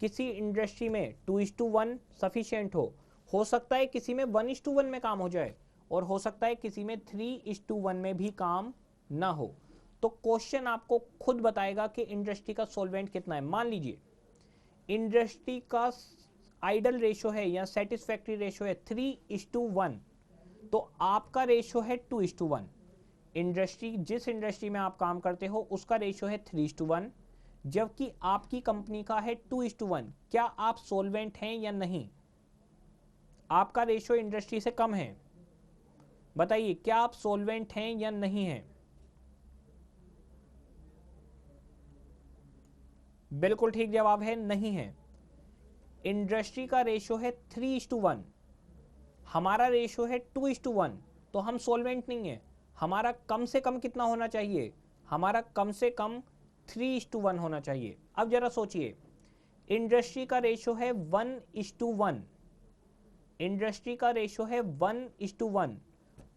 किसी इंडस्ट्री में 2:1 सफिशिएंट हो सकता है किसी में 1:1 में काम हो जाए, और हो सकता है किसी में 3:1 में भी काम ना हो। तो क्वेश्चन आपको खुद बताएगा कि इंडस्ट्री का सोल्वेंट कितना है। मान लीजिए इंडस्ट्री का आइडल रेशो है या सेटिस्फैक्ट्री रेशो है 3:1, तो आपका रेशो है 2:1। इंडस्ट्री, जिस इंडस्ट्री में आप काम करते हो उसका रेशो है 3:1, जबकि आपकी कंपनी का है 2:1। क्या आप सोल्वेंट हैं या नहीं? आपका रेशो इंडस्ट्री से कम है, बताइए क्या आप सोल्वेंट हैं या नहीं हैं? बिल्कुल ठीक जवाब है नहीं है। इंडस्ट्री का रेशो है 3:1, हमारा रेशो है 2:1, तो हम सोल्वेंट नहीं है। हमारा कम से कम कितना होना चाहिए? हमारा कम से कम 3:1 होना चाहिए। अब जरा सोचिए, इंडस्ट्री का रेशो है 1:1, इंडस्ट्री का रेशो है 1:1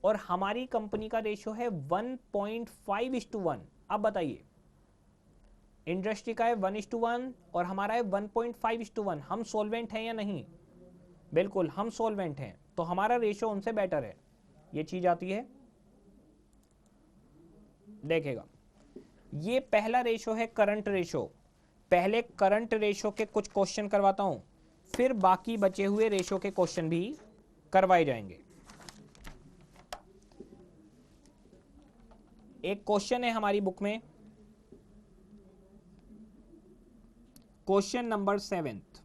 और हमारी कंपनी का रेशो है 1.5:1। अब बताइए, इंडस्ट्री का है 1:1 और हमारा है 1.5:1, हम सोल्वेंट हैं या नहीं? बिल्कुल हम सोल्वेंट हैं, तो हमारा रेशो उनसे बेटर है। ये चीज आती है, देखेगा। ये पहला रेशो है करंट रेशो। पहले करंट रेशो के कुछ क्वेश्चन करवाता हूं, फिर बाकी बचे हुए रेशो के क्वेश्चन भी करवाए जाएंगे। एक क्वेश्चन है हमारी बुक में, क्वेश्चन नंबर 7।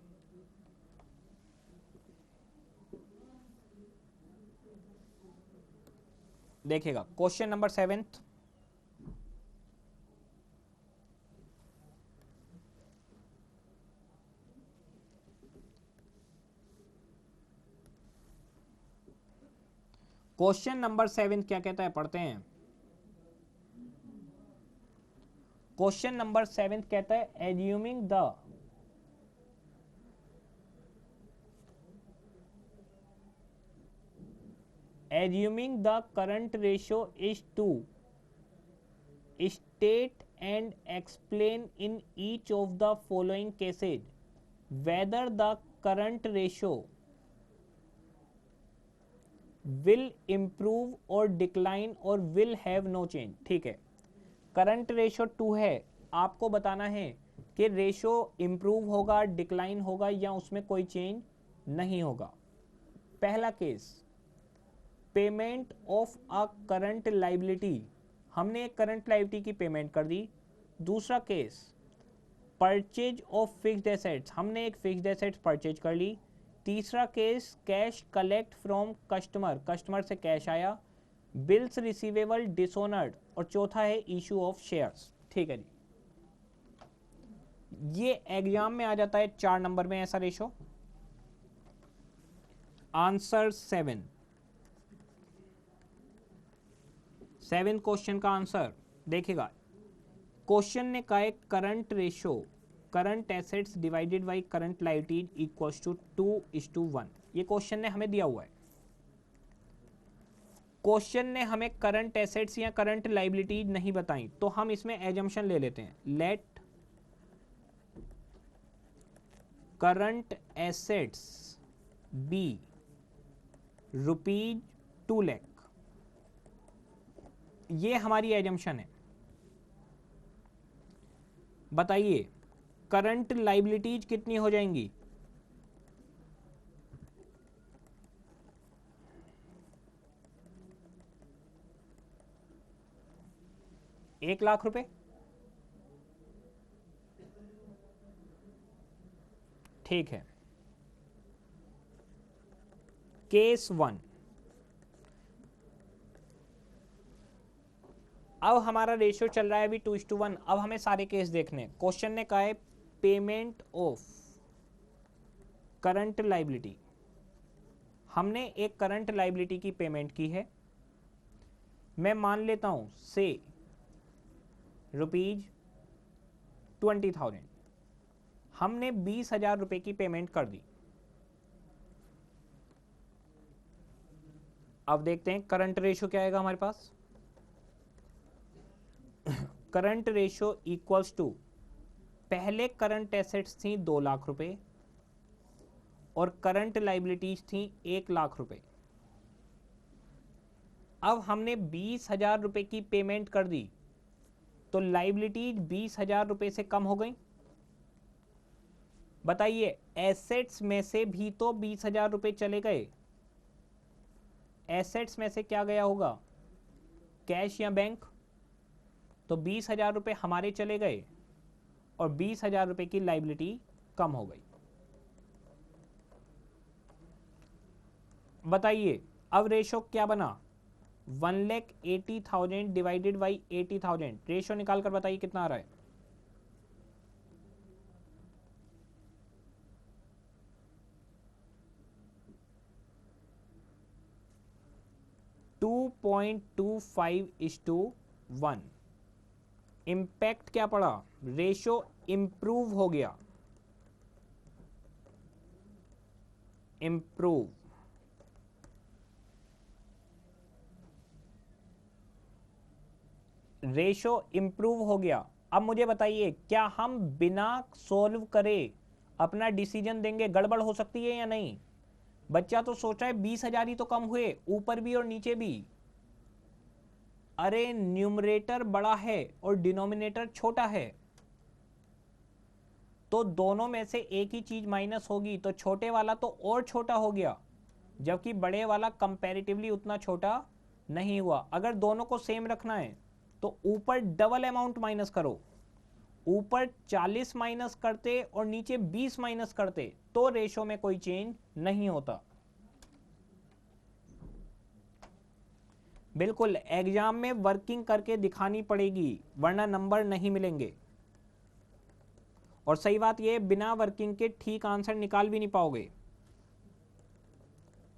देखिएगा क्वेश्चन नंबर 7। क्वेश्चन नंबर 7 क्या कहता है, पढ़ते हैं। क्वेश्चन नंबर 7 कहता है assuming the current ratio is two state and explain in each of the following cases whether the current ratio will improve or decline or will have no change। ठीक है, current ratio 2 है, आपको बताना है कि ratio improve होगा, decline होगा या उसमें कोई चेंज नहीं होगा। पहला case, payment of a current liability, हमने एक करंट लाइबिलिटी की पेमेंट कर दी। दूसरा case, purchase of fixed assets, हमने एक फिक्स्ड एसेट्स परचेज कर ली। तीसरा case, cash collect from customer, customer से कैश आया। बिल्स रिसीवेबल डिसऑनर्ड, और चौथा है इशू ऑफ शेयर्स। ठीक है जी, ये एग्जाम में आ जाता है 4 नंबर में ऐसा रेशो। आंसर 7 क्वेश्चन का आंसर देखिएगा। क्वेश्चन ने कहा है current ratio, current assets divided by current liabilities equals to 2:1। ये क्वेश्चन ने हमें दिया हुआ है। क्वेश्चन ने हमें करंट एसेट्स या करंट लायबिलिटीज नहीं बताई, तो हम इसमें एजम्पशन ले लेते हैं। Let current assets be ₹2 lakh, ये हमारी एजम्पशन है। बताइए करंट लाइबिलिटीज कितनी हो जाएंगी? ₹1,00,000। ठीक है, केस 1। अब हमारा रेशियो चल रहा है अभी 2:1। अब हमें सारे केस देखने हैं। क्वेश्चन ने कहा है पेमेंट ऑफ करंट लाइबिलिटी। हमने एक करंट लाइबिलिटी की पेमेंट की है। मैं मान लेता हूं से ₹20,000। हमने 20,000 रुपए की पेमेंट कर दी। अब देखते हैं करंट रेशियो क्या आएगा हमारे पास। करंट रेशियो इक्वल्स टू, पहले करंट एसेट्स थी 2,00,000 रुपए और करंट लाइबिलिटीज थी 1,00,000 रुपए। अब हमने 20,000 रुपए की पेमेंट कर दी तो लाइबिलिटीज 20,000 रुपए से कम हो गई। बताइए एसेट्स में से भी तो 20,000 रुपए चले गए। एसेट्स में से क्या गया होगा? कैश या बैंक। तो 20,000 रुपए हमारे चले गए और 20,000 रुपए की लाइबिलिटी कम हो गई। बताइए अब रेशो क्या बना? 1,80,000 डिवाइडेड बाई 80,000। रेशो निकाल कर बताइए कितना आ रहा है? (2.25:1). इंपैक्ट क्या पड़ा? रेशो इंप्रूव हो गया। इंप्रूव। रेशो इंप्रूव हो गया। अब मुझे बताइए क्या हम बिना सॉल्व करे अपना डिसीजन देंगे? गड़बड़ हो सकती है या नहीं? बच्चा तो सोच रहा है 20,000 ही तो कम हुए, ऊपर भी और नीचे भी। अरे न्यूमरेटर बड़ा है और डिनोमिनेटर छोटा है, तो दोनों में से एक ही चीज माइनस होगी, तो छोटे वाला तो और छोटा हो गया, जबकि बड़े वाला कंपैरेटिवली उतना छोटा नहीं हुआ। अगर दोनों को सेम रखना है तो ऊपर डबल अमाउंट माइनस करो। ऊपर 40 माइनस करते और नीचे 20 माइनस करते तो रेशो में कोई चेंज नहीं होता। बिल्कुल एग्जाम में वर्किंग करके दिखानी पड़ेगी वरना नंबर नहीं मिलेंगे। और सही बात यह, बिना वर्किंग के ठीक आंसर निकाल भी नहीं पाओगे।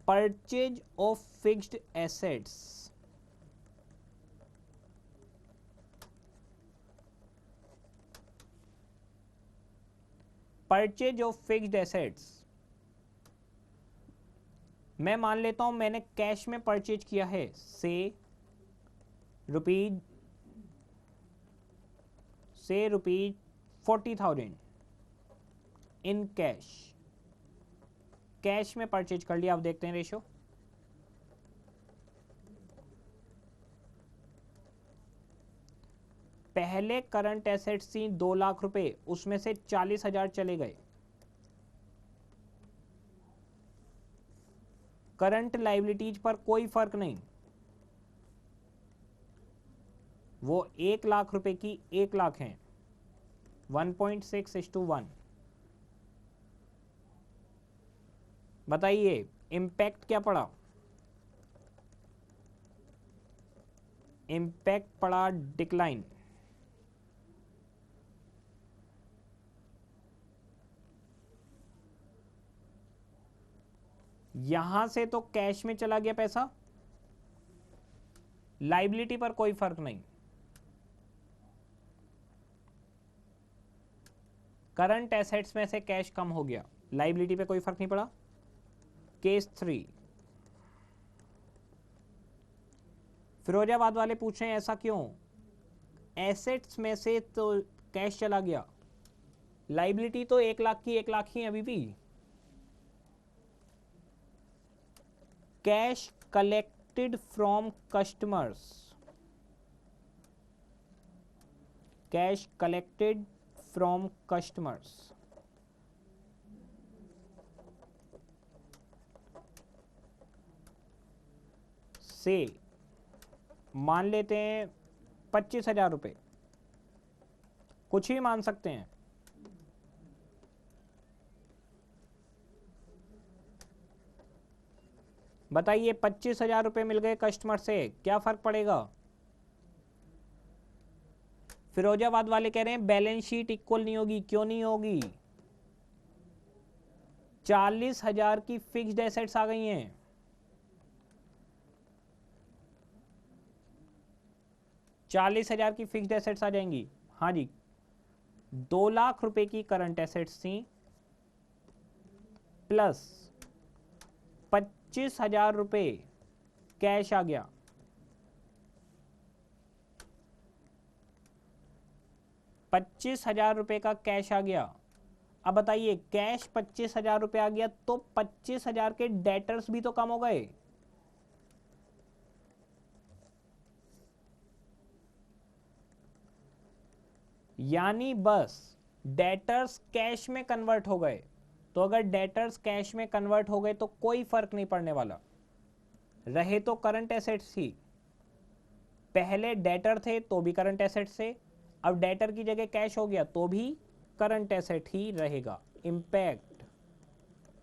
Purchase of fixed assets, purchase of fixed assets. मैं मान लेता हूं मैंने कैश में परचेज किया है से रुपीज 40,000 इन कैश। कैश में परचेज कर लिया। अब देखते हैं रेशो। पहले करंट एसेट्स थी 2,00,000 रुपए, उसमें से 40,000 चले गए। करंट लाइबिलिटीज पर कोई फर्क नहीं, वो 1,00,000 रुपए की 1,00,000 हैं। 1.6:1। बताइए इंपैक्ट क्या पड़ा? इंपैक्ट पड़ा डिक्लाइन। यहां से तो कैश में चला गया पैसा, लाइबिलिटी पर कोई फर्क नहीं। करंट एसेट्स में से कैश कम हो गया, लाइबिलिटी पे कोई फर्क नहीं पड़ा। केस 3, फिरोजाबाद वाले पूछ रहे हैं ऐसा क्यों? एसेट्स में से तो कैश चला गया, लाइबिलिटी तो 1,00,000 की 1,00,000 ही अभी भी। Cash collected from customers, cash collected from customers से, मान लेते हैं 25,000 रुपये, कुछ भी मान सकते हैं। बताइए 25,000 रुपये मिल गए कस्टमर से, क्या फर्क पड़ेगा? फिरोजाबाद वाले कह रहे हैं बैलेंस शीट इक्वल नहीं होगी। क्यों नहीं होगी? 40,000 की फिक्स्ड एसेट्स आ गई हैं। 40,000 की फिक्स्ड एसेट्स आ जाएंगी। हाँ जी, 2 लाख रुपए की करंट एसेट्स थी प्लस 25,000 रुपये कैश आ गया। 25,000 रुपये का कैश आ गया। अब बताइए कैश 25,000 रुपये आ गया तो 25,000 के डेटर्स भी तो कम हो गए। यानी बस डेटर्स कैश में कन्वर्ट हो गए। तो अगर डेटर्स कैश में कन्वर्ट हो गए तो कोई फर्क नहीं पड़ने वाला। रहे तो करंट एसेट्स ही, पहले डेटर थे तो भी करंट एसेट्स थे, अब डेटर की जगह कैश हो गया तो भी करंट एसेट ही रहेगा। Impact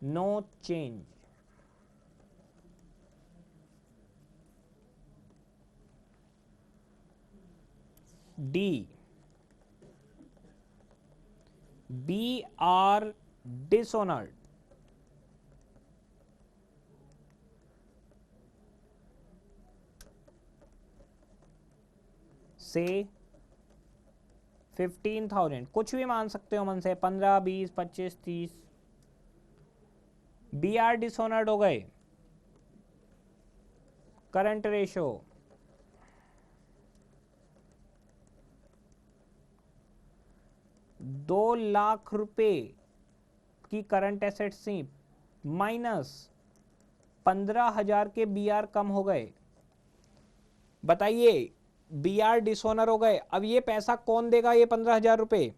no change. D, B R dishonoured से 15,000, कुछ भी मान सकते हो मन से, 15, 20, 25, 30। बी आर डिसऑनर्ड हो गए। करंट रेशो ₹2,00,000 की करंट एसेट्स थी माइनस 15,000 के बी आर कम हो गए। बताइए बी आर डिसऑनर हो गए। अब ये पैसा कौन देगा? ये 15,000 रुपये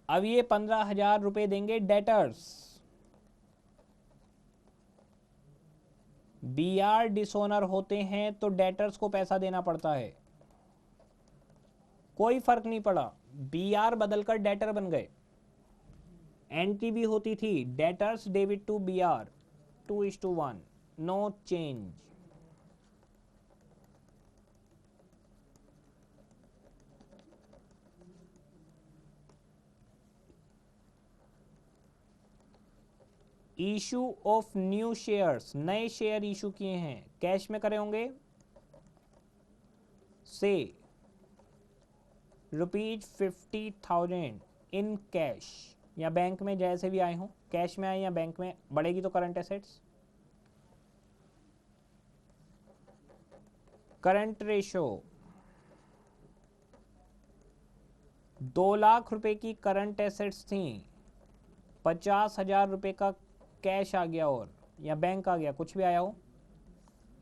अब ये 15,000 रुपये देंगे डेटर्स। बी आर डिसऑनर होते हैं तो डेटर्स को पैसा देना पड़ता है। कोई फर्क नहीं पड़ा, बी आर बदलकर डेटर बन गए। एंट्री भी होती थी debtors debit to B R 2:1, no change. Issue of new shares, नए शेयर इशू किए हैं, कैश में करे होंगे, से ₹50,000 इन कैश या बैंक में, जैसे भी आए हों, कैश में आए या बैंक में, बढ़ेगी तो करंट एसेट्स। करंट रेशो 2,00,000 रुपए की करंट एसेट्स थी, 50,000 रुपए का कैश आ गया और या बैंक आ गया, कुछ भी आया हो।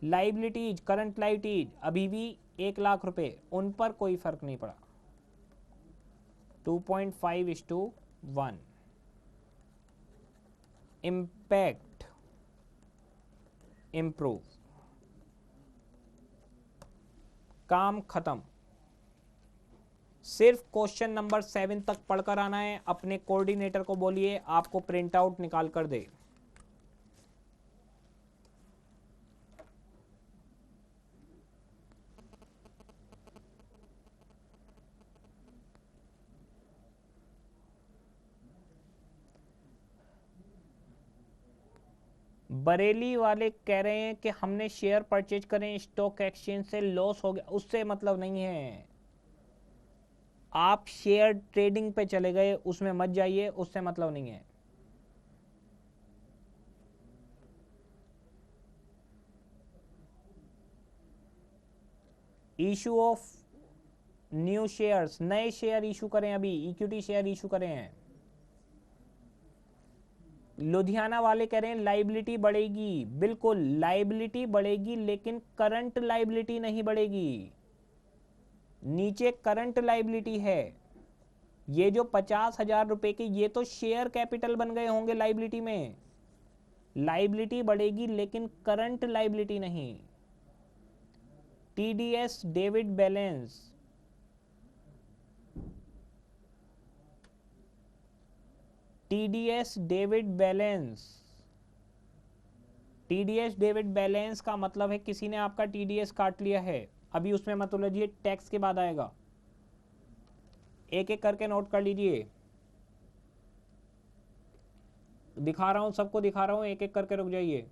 लाइबिलिटीज, करंट लाइबिलिटीज अभी भी 1,00,000 रुपए, उन पर कोई फर्क नहीं पड़ा। 2.5:1। Impact improve. काम खत्म। सिर्फ क्वेश्चन नंबर 7 तक पढ़कर आना है। अपने कोऑर्डिनेटर को बोलिए आपको प्रिंट आउट निकाल कर दे। बरेली वाले कह रहे हैं कि हमने शेयर परचेज करें स्टॉक एक्सचेंज से, लॉस हो गया, उससे मतलब नहीं है। आप शेयर ट्रेडिंग पे चले गए, उसमें मत जाइए, उससे मतलब नहीं है। इशू ऑफ न्यू शेयर्स, नए शेयर इशू करें, अभी इक्विटी शेयर इशू करें हैं। लुधियाना वाले कह रहे हैं लाइबिलिटी बढ़ेगी। बिल्कुल लाइबिलिटी बढ़ेगी, लेकिन करंट लाइबिलिटी नहीं बढ़ेगी। नीचे करंट लाइबिलिटी है। ये जो 50,000 रुपए के ये तो शेयर कैपिटल बन गए होंगे लाइबिलिटी में। लाइबिलिटी बढ़ेगी लेकिन करंट लाइबिलिटी नहीं। TDS debit balance, TDS debit balance, TDS debit balance का मतलब है किसी ने आपका टीडीएस काट लिया है। अभी उसमें मत उलझिए, टैक्स के बाद आएगा। एक एक करके नोट कर लीजिए, दिखा रहा हूं, सबको दिखा रहा हूं, एक एक करके रुक जाइए।